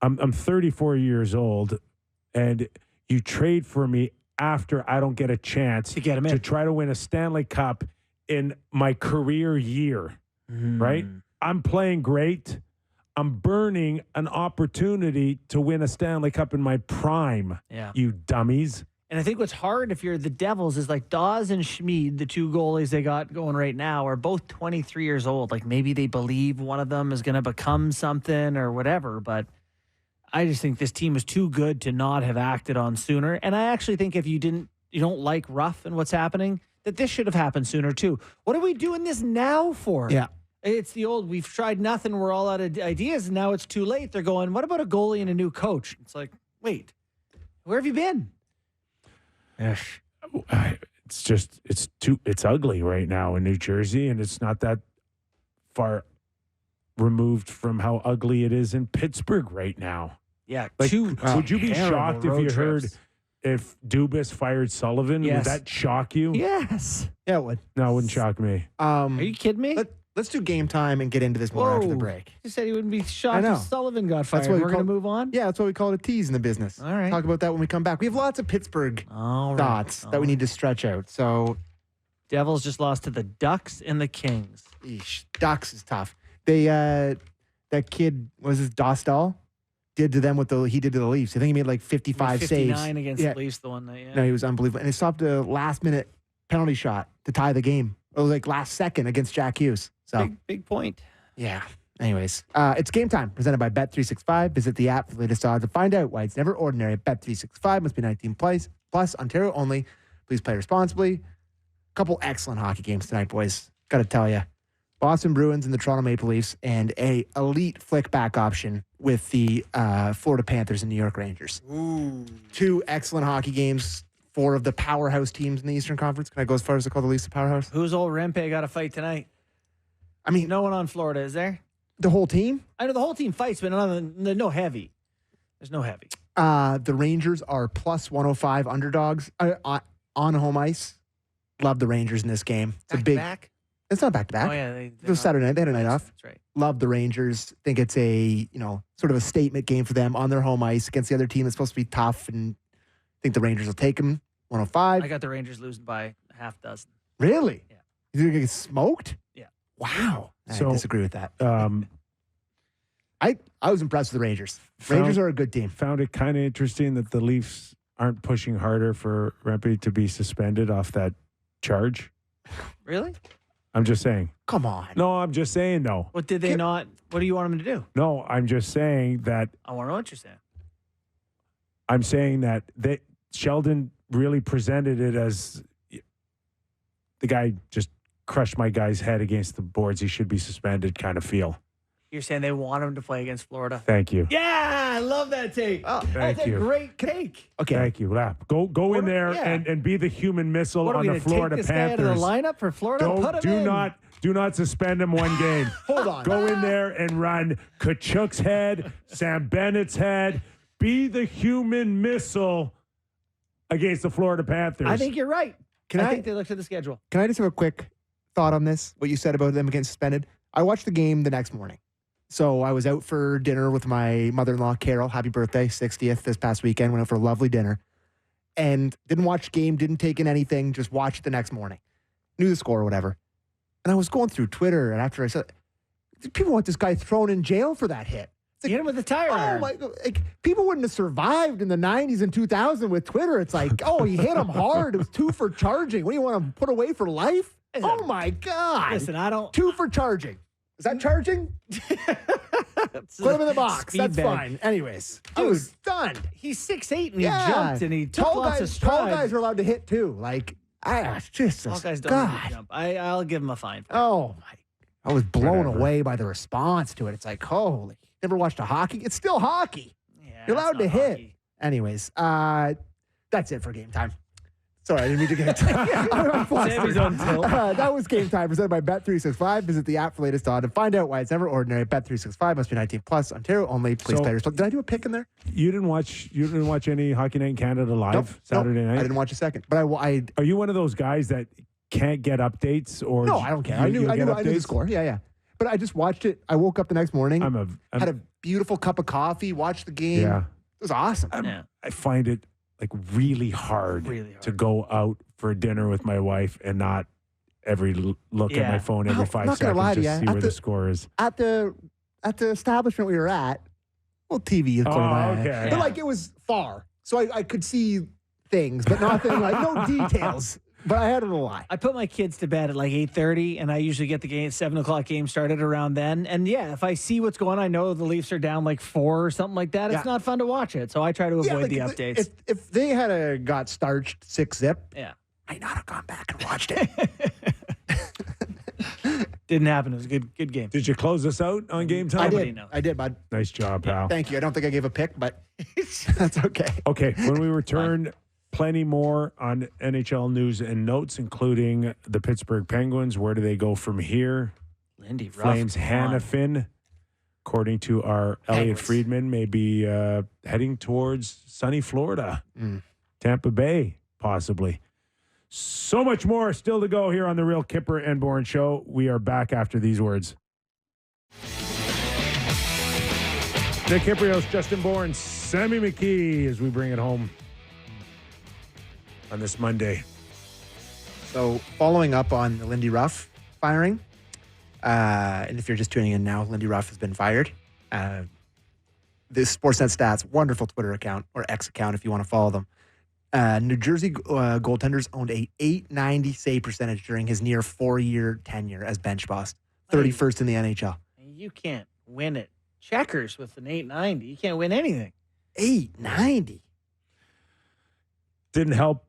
I'm 34 years old, and you trade for me after I don't get a chance to get him in to try to win a Stanley Cup in my career year, right? I'm playing great. I'm burning an opportunity to win a Stanley Cup in my prime, you dummies. And I think what's hard if you're the Devils is like Dawes and Schmid, the 2 goalies they got going right now, are both 23 years old. Like maybe they believe one of them is going to become something or whatever. But I just think this team is too good to not have acted on sooner. And I actually think if you don't like Ruff and what's happening, that this should have happened sooner too. What are we doing this now for? Yeah. It's the old, we've tried nothing, we're all out of ideas, and now it's too late. They're going, what about a goalie and a new coach? It's like, wait, where have you been? It's ugly right now in New Jersey, and it's not that far removed from how ugly it is in Pittsburgh right now. Yeah. Like, would you be shocked if you heard if Dubas fired Sullivan? Yes. Would that shock you? Yes. Yeah, it would. No, it wouldn't shock me. Are you kidding me? Let's do game time and get into this more after the break. You said he wouldn't be shocked if Sullivan got fired. We're going to move on? Yeah, that's why we call it a tease in the business. All right. Talk about that when we come back. We have lots of Pittsburgh thoughts that we need to stretch out. So, Devils just lost to the Ducks and the Kings. Ducks is tough. They that kid, was his Dostal, did to them what he did to the Leafs. I think he made like 55 saves. 59 against the Leafs, the one that, No, he was unbelievable. And he stopped a last-minute penalty shot to tie the game. It was like last second against Jack Hughes. So big point. Yeah. Anyways, it's game time presented by Bet365. Visit the app for the latest odds and find out why it's never ordinary. Bet365 must be 19 plus, Ontario only. Please play responsibly. A couple excellent hockey games tonight, boys. Got to tell you. Boston Bruins and the Toronto Maple Leafs, and a elite flick back option with the Florida Panthers and New York Rangers. Ooh. 2 excellent hockey games. 4 of the powerhouse teams in the Eastern Conference. Can I go as far as to call the Leafs a powerhouse? Who's old Rempe got to fight tonight? I mean, no one on Florida, is there? The whole team? I know the whole team fights, but no heavy. There's no heavy. The Rangers are plus 105 underdogs on home ice. Love the Rangers in this game. It's back? It's not back to back. Oh yeah, it was Saturday night. They had a night off. That's right. Love the Rangers. Think it's a sort of a statement game for them on their home ice against the other team that's supposed to be tough, and I think the Rangers will take them 105. I got the Rangers losing by half dozen. Really? Yeah. You think they get smoked? Yeah. Wow. I disagree with that. I was impressed with the Rangers. Rangers are a good team. Found it kind of interesting that the Leafs aren't pushing harder for Rempe to be suspended off that charge. Really? I'm just saying. Come on. No, I'm just saying, though. What did they not? What do you want them to do? No, I'm just saying that. I want to know what you're saying. I'm saying that Sheldon really presented it as the guy just crushed my guy's head against the boards. He should be suspended kind of feel. You're saying they want him to play against Florida? Thank you. Yeah, I love that take. Thank you. A great take. Okay. Thank you. Go in there and be the human missile on the Florida take this Panthers. Guy out of the lineup for Florida? Put him in. Do not suspend him one game. Hold on. Go in there and run Kachuk's head, Sam Bennett's head. Be the human missile against the Florida Panthers. I think you're right. I think they looked at the schedule. Can I just have a quick thought on this? What you said about them getting suspended? I watched the game the next morning. So I was out for dinner with my mother-in-law, Carol. Happy birthday, 60th this past weekend. Went out for a lovely dinner. And didn't watch the game, didn't take in anything, just watched it the next morning. Knew the score or whatever. And I was going through Twitter, and after I said, people want this guy thrown in jail for that hit. Like, hit him with the tire iron. My, people wouldn't have survived in the 90s and 2000 with Twitter. It's like, he hit him hard. It was 2 for charging. What do you want to put away for life? Oh, my God. Listen, I don't. 2 for charging. Is that charging? Put him in the box. That's fine. Anyways, I was stunned. He's 6'8" and he jumped and he took lots of strides. Tall guys are allowed to hit too. Like, Jesus, tall guys don't God. jump. I'll give him a fine. Oh my! I was blown away by the response to it. It's like, holy! Never watched a hockey? It's still hockey. Yeah, you're allowed to hit. hockey. Anyways, that's it for game time. Sorry, I didn't mean to get Sammy's on tilt. That was Game Time presented by Bet365. Visit the app for latest odds and find out why it's never ordinary. Bet365 must be 18 plus. Ontario only. Please play responsibly. Did I do a pick in there? You didn't watch any Hockey Night in Canada live Saturday night? I didn't watch a second. But I Are you one of those guys that can't get updates? Or no, I don't care. I knew the score. Yeah. But I just watched it. I woke up the next morning. Had a beautiful cup of coffee. Watched the game. Yeah, it was awesome. I find it like really hard to go out for dinner with my wife and not look at my phone every 5 seconds to see where the score is. At the establishment we were at, well, TV is okay. But like it was far, so I could see things, but nothing like no details. But I had it a lot. I put my kids to bed at like 8:30, and I usually get the 7 o'clock game started around then. And yeah, if I see what's going on, I know the Leafs are down like 4 or something like that. It's not fun to watch it, so I try to avoid the updates. If they had got starched 6-zip, yeah, I might not have gone back and watched it. Didn't happen. It was a good game. Did you close us out on Game Time? I did, bud. Nice job, pal. Thank you. I don't think I gave a pick, but that's okay. Okay, when we return, plenty more on NHL news and notes, including the Pittsburgh Penguins. Where do they go from here? Lindy Ruff. Flames Hannafin, according to our Elliot Friedman, may be heading towards sunny Florida. Tampa Bay, possibly. So much more still to go here on the Real Kyper and Bourne Show. We are back after these words. Nick Kypreos, Justin Bourne, Sammy McKee as we bring it home on this Monday. So following up on the Lindy Ruff firing, and if you're just tuning in now, Lindy Ruff has been fired. This Sportsnet Stats, wonderful Twitter account, or X account if you want to follow them. New Jersey goaltenders owned a .890 save percentage during his near 4-year tenure as bench boss, 31st in the NHL. You can't win it. Checkers with an .890. You can't win anything. .890. Didn't help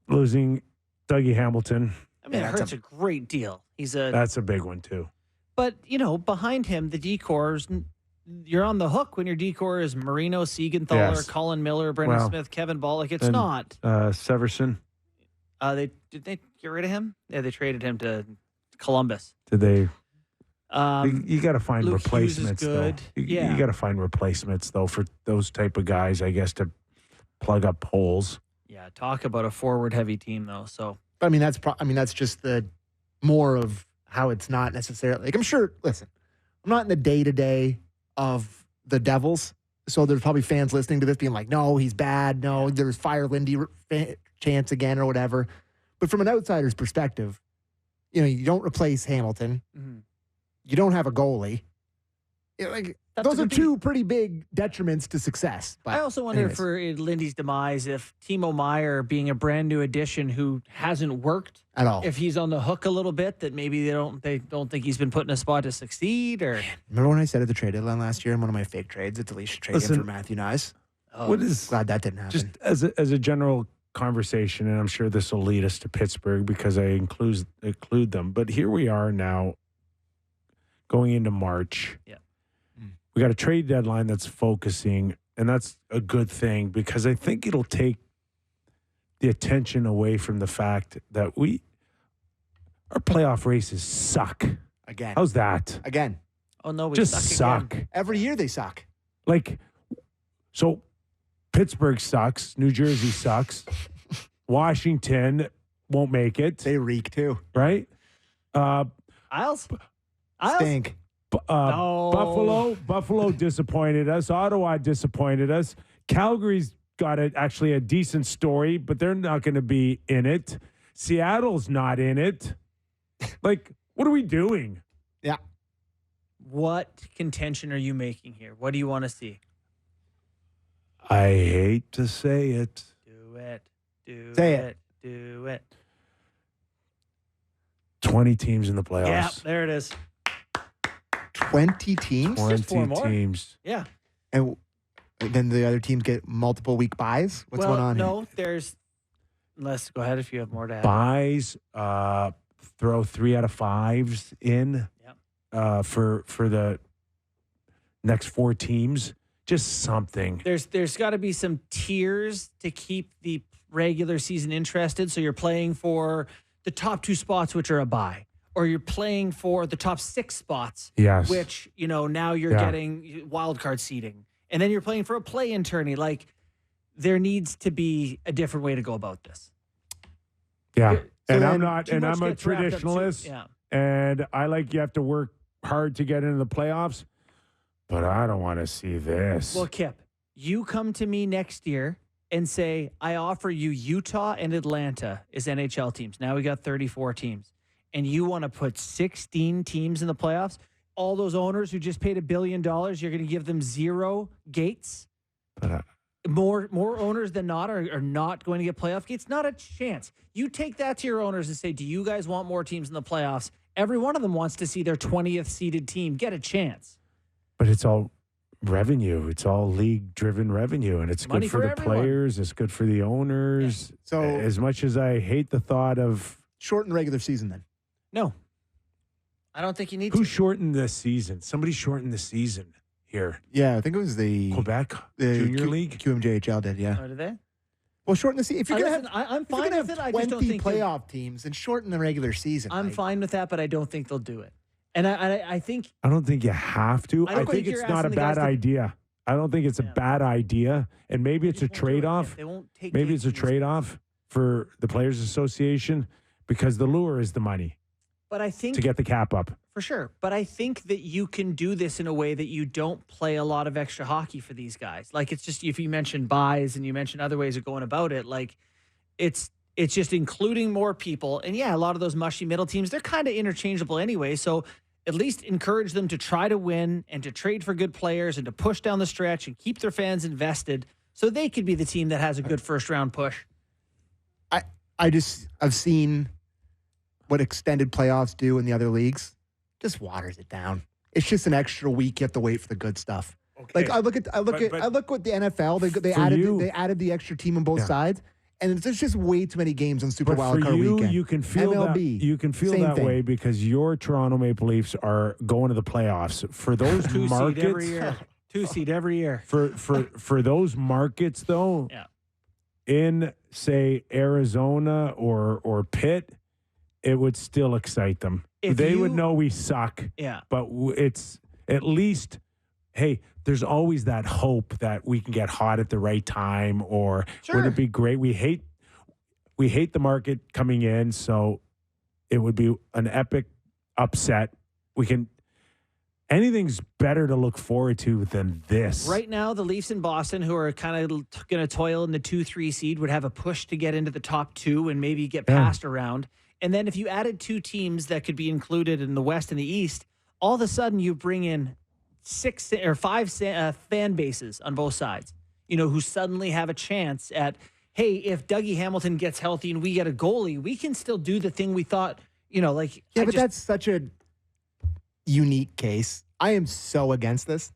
losing Dougie Hamilton. I mean, it hurts a great deal. That's a big one too. But behind him, the decors. You're on the hook when your decor is Marino, Siegenthaler, Colin Miller, Brendan Smith, Kevin Bollock. It's not. Severson. Did they get rid of him? Yeah, they traded him to Columbus. Did they? You got to find Luke replacements, though. You got to find replacements, though, for those type of guys, I guess, to plug up holes. Yeah, talk about a forward-heavy team, though. So, I mean, that's just the more of how it's not necessarily. Like, I'm sure. Listen, I'm not in the day-to-day of the Devils, so there's probably fans listening to this being like, "No, he's bad. No, there's fire Lindy chance again or whatever." But from an outsider's perspective, you don't replace Hamilton. Mm-hmm. You don't have a goalie. Those are two pretty big detriments to success. But I also wonder for Lindy's demise if Timo Meier, being a brand new addition who hasn't worked at all, if he's on the hook a little bit, that maybe they don't think he's been put in a spot to succeed. Or remember when I said at the trade deadline last year in one of my fake trades that Elias traded for Matthew Nyes? Glad that didn't happen. Just as a general conversation, and I'm sure this will lead us to Pittsburgh because I include them. But here we are now, going into March. Yeah. We got a trade deadline that's focusing, and that's a good thing because I think it'll take the attention away from the fact that our playoff races suck. Again. How's that? Again. Oh, no, we just suck. Again. Every year they suck. So Pittsburgh sucks. New Jersey sucks. Washington won't make it. They reek too. Right? Isles? Stink. Buffalo disappointed us. Ottawa disappointed us. Calgary's got actually a decent story, but they're not going to be in it. Seattle's not in it. What are we doing? Yeah. What contention are you making here? What do you want to see? I hate to say it. Say it. Do it. 20 teams in the playoffs. Yeah, there it is. 20 teams? 20 teams. Yeah. And then the other teams get multiple week buys? What's going on here? Let's go ahead if you have more to add. Buys, throw 3 out of 5s in for the next 4 teams. Just something. There's got to be some tiers to keep the regular season interested. So you're playing for the top 2 spots, which are a bye, or you're playing for the top 6 spots, Yes. which, now you're getting wild card seeding. And then you're playing for a play-in tourney. Like, there needs to be a different way to go about this. Yeah. So I'm a Too much gets wrapped up too- traditionalist. Yeah. And I like you have to work hard to get into the playoffs, but I don't want to see this. Well, Kip, you come to me next year and say, I offer you Utah and Atlanta as NHL teams. Now we got 34 teams. And you want to put 16 teams in the playoffs? All those owners who just paid $1 billion, you're going to give them 0 gates? But, More owners than not are not going to get playoff gates? Not a chance. You take that to your owners and say, do you guys want more teams in the playoffs? Every one of them wants to see their 20th seeded team get a chance. but it's all revenue. It's all league-driven revenue, and it's Money good for for the everyone. players. It's good for the owners. So- as much as I hate the thought of Shorten the regular season then. No. I don't think you need who to. shortened the season, somebody shortened the season here. Yeah, I think it was the Quebec the Junior League. QMJHL did, yeah. Oh, did they? Well, shorten the season. If you're going to Listen, have I'm if you're fine gonna with have it. I just don't 20 think they- playoff teams and shorten the regular season. I'm like, fine with that, but I don't think they'll do it. And I think I don't think you have to. I I, don't think think it's you're not a asking the guys bad to- idea. I don't think it's a Yeah. bad idea, and maybe they it's a just won't do it. trade-off. They won't take Maybe gates it's a in these- trade-off for the Players Association because the lure is the money But I think to get the cap up. for sure. But I think that you can do this in a way that you don't play a lot of extra hockey for these guys. Like, it's just, if you mention buys and you mention other ways of going about it, like it's just including more people. And yeah, a lot of those mushy middle teams, they're kind of interchangeable anyway. So at least encourage them to try to win and to trade for good players and to push down the stretch and keep their fans invested so they could be the team that has a good first round push. I've seen what extended playoffs do in the other leagues. Just waters it down. It's just an extra week. You have to wait for the good stuff. Like I look what the NFL they For you- added the extra team on both Yeah. sides, and there's just way too many games on Super But Wild for Card you, weekend. you can feel MLB, that. You can feel same that thing. way because your Toronto Maple Leafs are going to the playoffs. For those 2 markets, seed every year. 2 seed every year. for those markets though, Yeah. in say Arizona or Pitt, it would still excite them. If They would you- know we suck, Yeah. but it's at least, hey, there's always that hope that we can get hot at the right time, or Sure. would it be great? We hate the market coming in, so it would be an epic upset. Anything's better to look forward to than this. Right now, the Leafs in Boston, who are kind of going to toil in the 2-3 seed, would have a push to get into the top 2 and maybe get passed around. And then if you added 2 teams that could be included in the West and the East, all of a sudden you bring in 6 or 5 fan bases on both sides, who suddenly have a chance at, hey, if Dougie Hamilton gets healthy and we get a goalie, we can still do the thing we thought, like. Yeah, but that's such a unique case. I am so against this.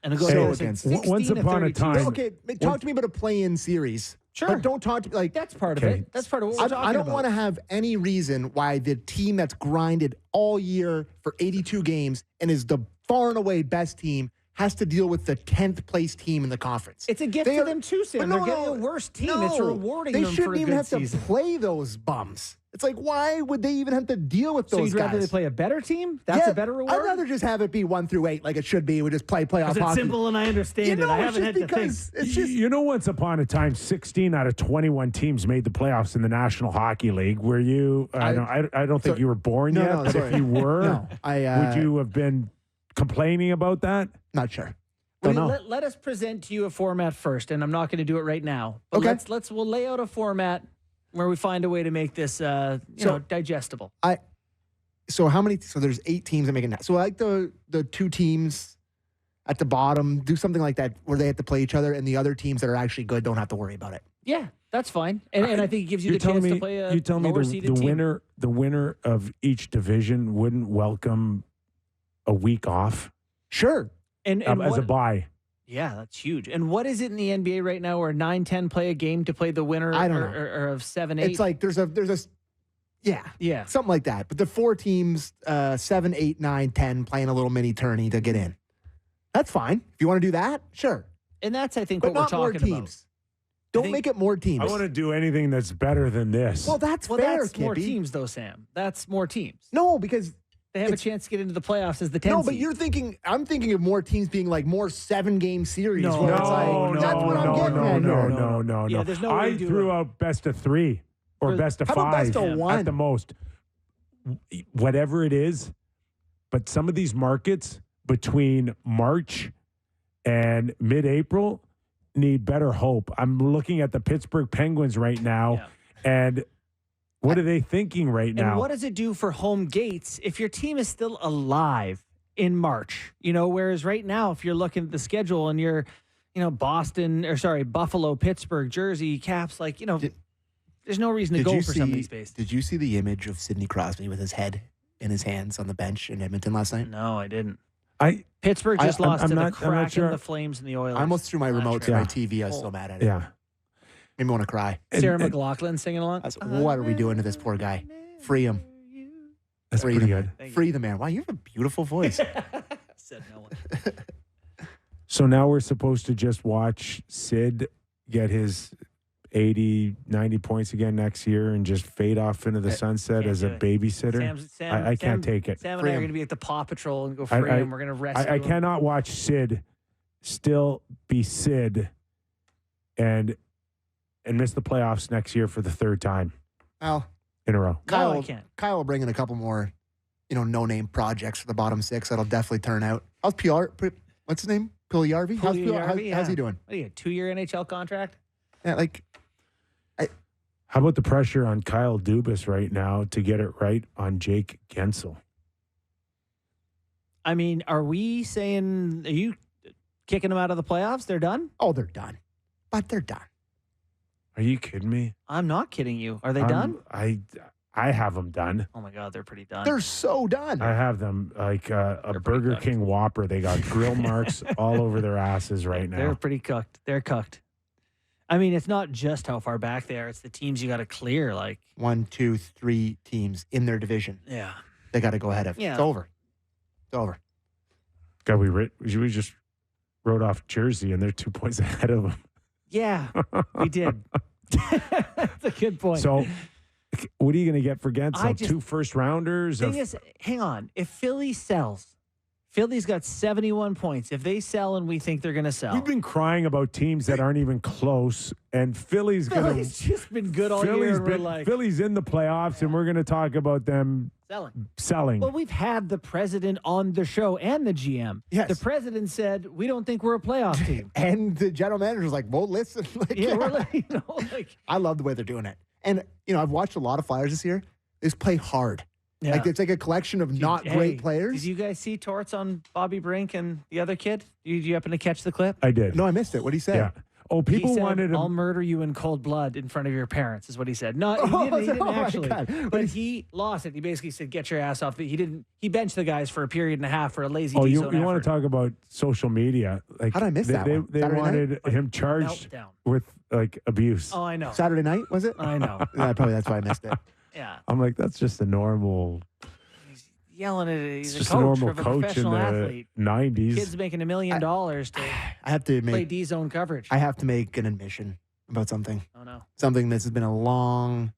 And go so to against 16 Once to upon a 32. time- Okay, talk to me about a play-in series. Sure. But don't talk to me like That's part of Okay. it. That's part of what we're talking about. I don't want to have any reason why the team that's grinded all year for 82 games and is the far and away best team has to deal with the 10th place team in the conference. It's a gift They to are- them too, Sam. But They're getting a worse team. It's rewarding they them shouldn't for a even good have season. to play those bums. It's like, why would they even have to deal with So those you'd rather guys? they play a better team? That's Yeah, a better reward? I'd rather just have it be 1 through 8 like it should be. We just play playoff It's hockey. simple and I understand You it. know, I it's haven't just had to think. because it's just Once upon a time, 16 out of 21 teams made the playoffs in the National Hockey League. Were you? I don't think So- you were born No, yet. no, but sorry. if you were, No, would you have been complaining about that? not sure. Well, Don't know. let us present to you a format first, and I'm not going to do it right now. But Okay. we'll lay out a format where we find a way to make this digestible. So how many? So there's 8 teams that make it now. So I like the 2 teams at the bottom. Do something like that where they have to play each other, and the other teams that are actually good don't have to worry about it. Yeah, that's fine. And I think it gives you You're the chance telling to play a you tell me lower the seeded team. winner of each division wouldn't welcome a week off Sure. And as what, a bye. Yeah, that's huge. And what is it in the NBA right now where 9-10 play a game to play the winner I don't know. or of 7-8? It's like there's a yeah. Yeah. Something like that. But the 4 teams, 7, 8, 9, 10, playing a little mini tourney to get in. That's fine. If you want to do that, sure. And that's, I think, But what we're not more talking about. teams. Don't make it more teams. I want to do anything that's better than this. Well, that's fair, that's Kippy. more teams, though, Sam. That's more teams. No, because They have a chance to get into the playoffs as the 10 no, but seed. you're thinking. I'm thinking of more teams being like more 7-game series. No, where it's like, that's what I'm getting at here. No. Yeah, there's no way I to do threw it. out best of 3 or best of How 5 about best of 1? at the most. Whatever it is, but some of these markets between March and mid-April need better hope. I'm looking at the Pittsburgh Penguins right now, and what are they thinking right now? And what does it do for home gates if your team is still alive in March? Whereas right now, if you're looking at the schedule and you're, Buffalo, Pittsburgh, Jersey, Caps, there's no reason to go for some of these bases. Did you see the image of Sidney Crosby with his head in his hands on the bench in Edmonton last night? No, I didn't. Pittsburgh Pittsburgh just lost to the Kraken, the Flames, and the Oilers. I almost threw my remote to year. my TV. I was so mad at it. Yeah. Made me want to cry. Sarah McLachlan singing along. I was, what are we doing to this poor guy? Free him. That's Free pretty the good. Free the man. Wow, you have a beautiful voice. Said no one. So now we're supposed to just watch Sid get his 80, 90 points again next year and just fade off into the sunset as a babysitter. I can't take it. Sam and I are going to be at the Paw Patrol and go free him. We're going to rescue I him. cannot watch Sid still be Sid and miss the playoffs next year for the 3rd time Well, in a row. Kyle, I can't. Kyle will bring in a couple more, no-name projects for the bottom 6 that'll definitely turn out. How's PR? What's his name? Pugliarvi? How's he doing? What are you, a 2-year NHL contract? Yeah, How about the pressure on Kyle Dubas right now to get it right on Jake Gensel? I mean, are you kicking them out of the playoffs? They're done? Oh, they're done. But they're done. Are you kidding me? I'm not kidding you. Are they done? I have them done. Oh, my God, they're pretty done. They're so done. I have them like a pretty Burger cooked. King Whopper. They got grill marks all over their asses right now. They're pretty cooked. They're cooked. I mean, it's not just how far back they are. It's the teams you got to clear. 1, 2, 3 teams in their division. Yeah. They got to go ahead of. Yeah. It's over. It's over. God, we just wrote off Jersey, and they're 2 points ahead of them. Yeah, we did. That's a good point. So, what are you going to get for Gensel? 2 first-rounders? Thing is, hang on. If Philly sells, Philly's got 71 points. If they sell and we think they're going to sell. We've been crying about teams that aren't even close, and Philly's just been good all year. And we're like, Philly's in the playoffs, and we're going to talk about them selling. Well, we've had the president on the show and the GM. Yes. The president said, we don't think we're a playoff team. And the general manager was like, well, listen. I love the way they're doing it. And, I've watched a lot of Flyers this year. They just play hard. Yeah. It's like a collection of great players. Did you guys see Torts on Bobby Brink and the other kid? Did you happen to catch the clip? I did. No, I missed it. What did he say? Yeah. Oh, people he said, wanted him. I'll murder you in cold blood in front of your parents, is what he said. No, he didn't actually. But he lost it. He basically said, get your ass off. He benched the guys for a period and a half for a lazy Oh, you D-zone effort. want to talk about social media? Like, how did I miss that one? They wanted him charged with abuse. Oh, I know. Saturday night, was it? I know. Yeah, probably that's why I missed it. Yeah. I'm like, that's just a normal. Yelling at it. He's Just a coach a normal of a coach in professional the athlete. 90s. Kid's making $1 million to I have to play make D-zone coverage. I have to make an admission about something. Oh, no. Something that's been a long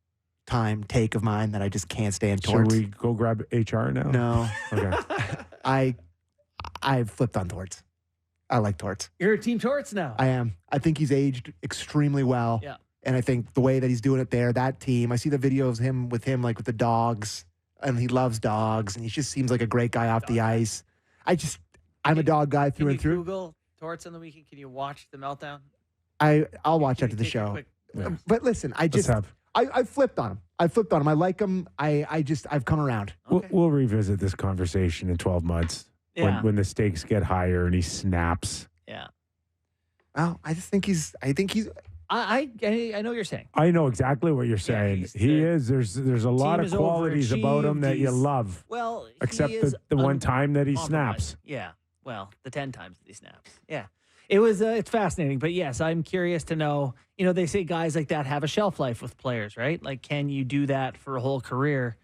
time take of mine that I just can't stand Should towards. we go grab HR now? No. Okay. I flipped on Torts. I like Torts. You're a Team Torts now. I am. I think he's aged extremely well. Yeah. And I think the way that he's doing it there, that team, I see the videos with him like with the dogs, and he loves dogs, and he just seems like a great guy off the ice. I'm a dog guy through and through. Google Torts on the weekend? Can you watch the meltdown? I'll watch after the Take a show. quick- But listen, I flipped on him. I like him. I've come around. Okay. We'll revisit this conversation in 12 months Yeah. when the stakes get higher and he snaps. Yeah. Well, I think he's I know what you're saying. I know exactly what you're saying. he's He is. There's a lot of is qualities about him that you overachieved. love, Well, except he is the one time that he uncompromised. snaps. Yeah. Well, the 10 times that he snaps. Yeah. It was it's fascinating, but yes, I'm curious to know, they say guys like that have a shelf life with players, right? Like, can you do that for a whole career?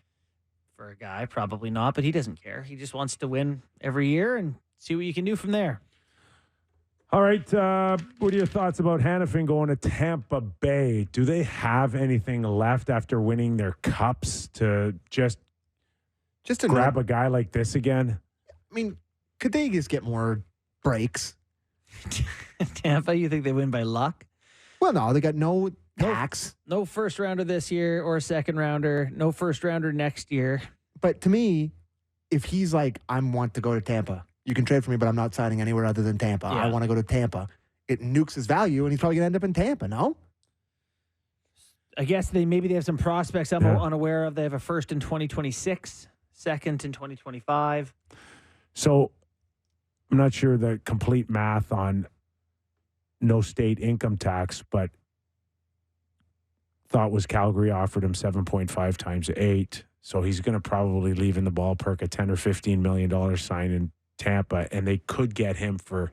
For a guy, probably not, but he doesn't care. He just wants to win every year and see what you can do from there. All right. What are your thoughts about Hannafin going to Tampa Bay? Do they have anything left after winning their cups to just to grab a guy like this again? I mean, could they just get more breaks? Tampa, you think they win by luck? Well, no, they got no tax. No first rounder this year or second rounder. No first rounder next year. But to me, if he's like, I want to go to Tampa, you can trade for me, but I'm not signing anywhere other than Tampa. Yeah. I want to go to Tampa. It nukes his value, and he's probably going to end up in Tampa, no? I guess maybe they have some prospects I'm unaware of. They have a first in 2026, second in 2025. So I'm not sure the complete math on no state income tax, but thought was Calgary offered him 7.5 times 8. So he's going to probably leave in the ballpark a $10 or $15 million sign in Tampa, and they could get him for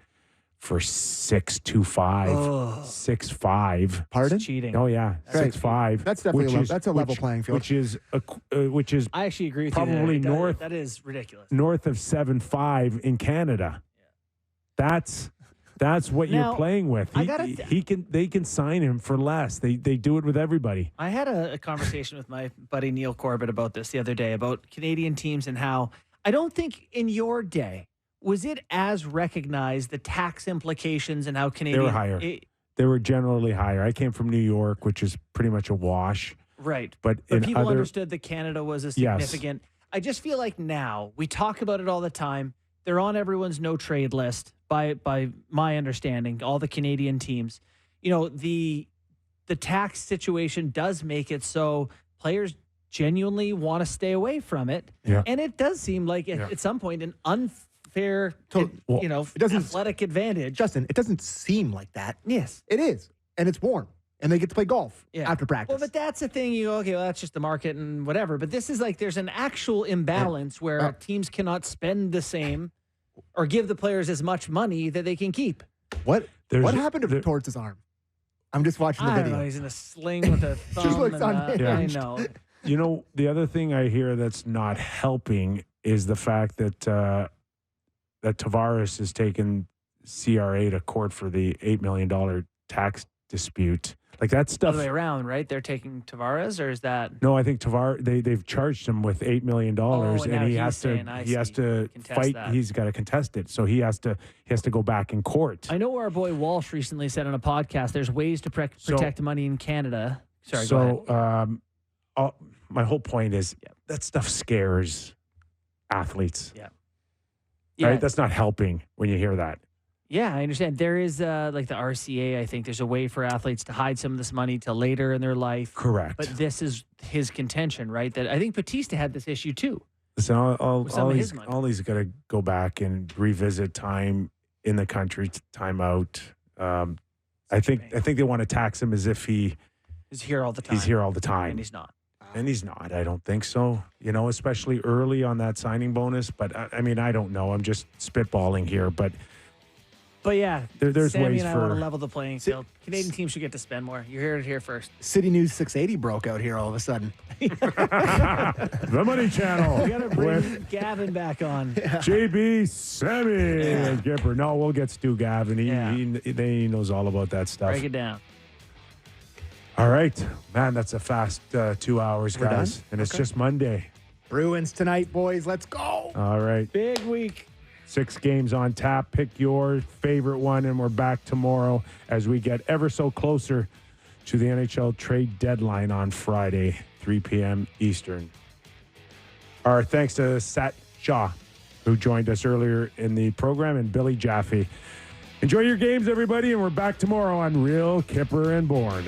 6.25, 6.5. Pardon? It's cheating. Oh yeah, Right. 6.5. That's definitely that's a level playing field. Which is I actually agree with probably you there. north. That is ridiculous. North of 7.5 in Canada. That's what Now, you're playing with. I gotta They can sign him for less. They do it with everybody. I had a conversation with my buddy Neil Corbett about this the other day, about Canadian teams and how I don't think in your day was it as recognized, the tax implications and how Canadian... They were higher. They were generally higher. I came from New York, which is pretty much a wash. Right. But But in people other, understood that Canada was a significant... I just feel like now, we talk about it all the time. They're on everyone's no-trade list, by my understanding, all the Canadian teams. You know, the tax situation does make it so players genuinely want to stay away from it. Yeah. And it does seem like at some point an unfair, athletic advantage. Justin, it doesn't seem like that. Yes. It is. And it's warm. And they get to play golf after practice. Well, but that's the thing. You go, okay, well, that's just the market and whatever. But this is like there's an actual imbalance where teams cannot spend the same or give the players as much money that they can keep. What happened to Torts' arm? I'm just watching the I video. don't know. He's in a sling with a thumb. She looks and, unhinged. I know. You know, the other thing I hear that's not helping is the fact that that Tavares has taken CRA to court for the $8 million tax dispute. Like that stuff. Other way around, right? They're taking Tavares, or is that? No, I think Tavares. They've charged him with $8 million, and he has to fight. That. He's got to contest it, so he has to go back in court. I know our boy Walsh recently said on a podcast, "There's ways to protect money in Canada." Sorry, go ahead. My whole point is that stuff scares athletes. Yeah. Right? That's not helping when you hear that. Yeah, I understand. There is like the RCA, I think there's a way for athletes to hide some of this money till later in their life. Correct. But this is his contention, right? That I think Batista had this issue too. Listen, all these got to go back and revisit time in the country, time out. I think they want to tax him as if he's here all the time. He's here all the time. And he's not. And he's not. I don't think so. You know, especially early on that signing bonus. But I mean, I don't know. I'm just spitballing here. But yeah, there's Sammy ways and I for want to level the playing field. Canadian teams should get to spend more. You heard it here first. City News 680 broke out here all of a sudden. The Money Channel. We got to bring Gavin back on. JB, Sammy, and Kyper. No, we'll get Stu Gavin. He knows all about that stuff. Break it down. All right. Man, that's a fast 2 hours, We're guys. done? And it's just Monday. Bruins tonight, boys. Let's go. All right. Big week. 6 games on tap. Pick your favorite one, and we're back tomorrow as we get ever so closer to the NHL trade deadline on Friday, 3 p.m. Eastern. Our thanks to Shah, who joined us earlier in the program, and Billy Jaffe. Enjoy your games, everybody, and we're back tomorrow on Real Kyper and Bourne.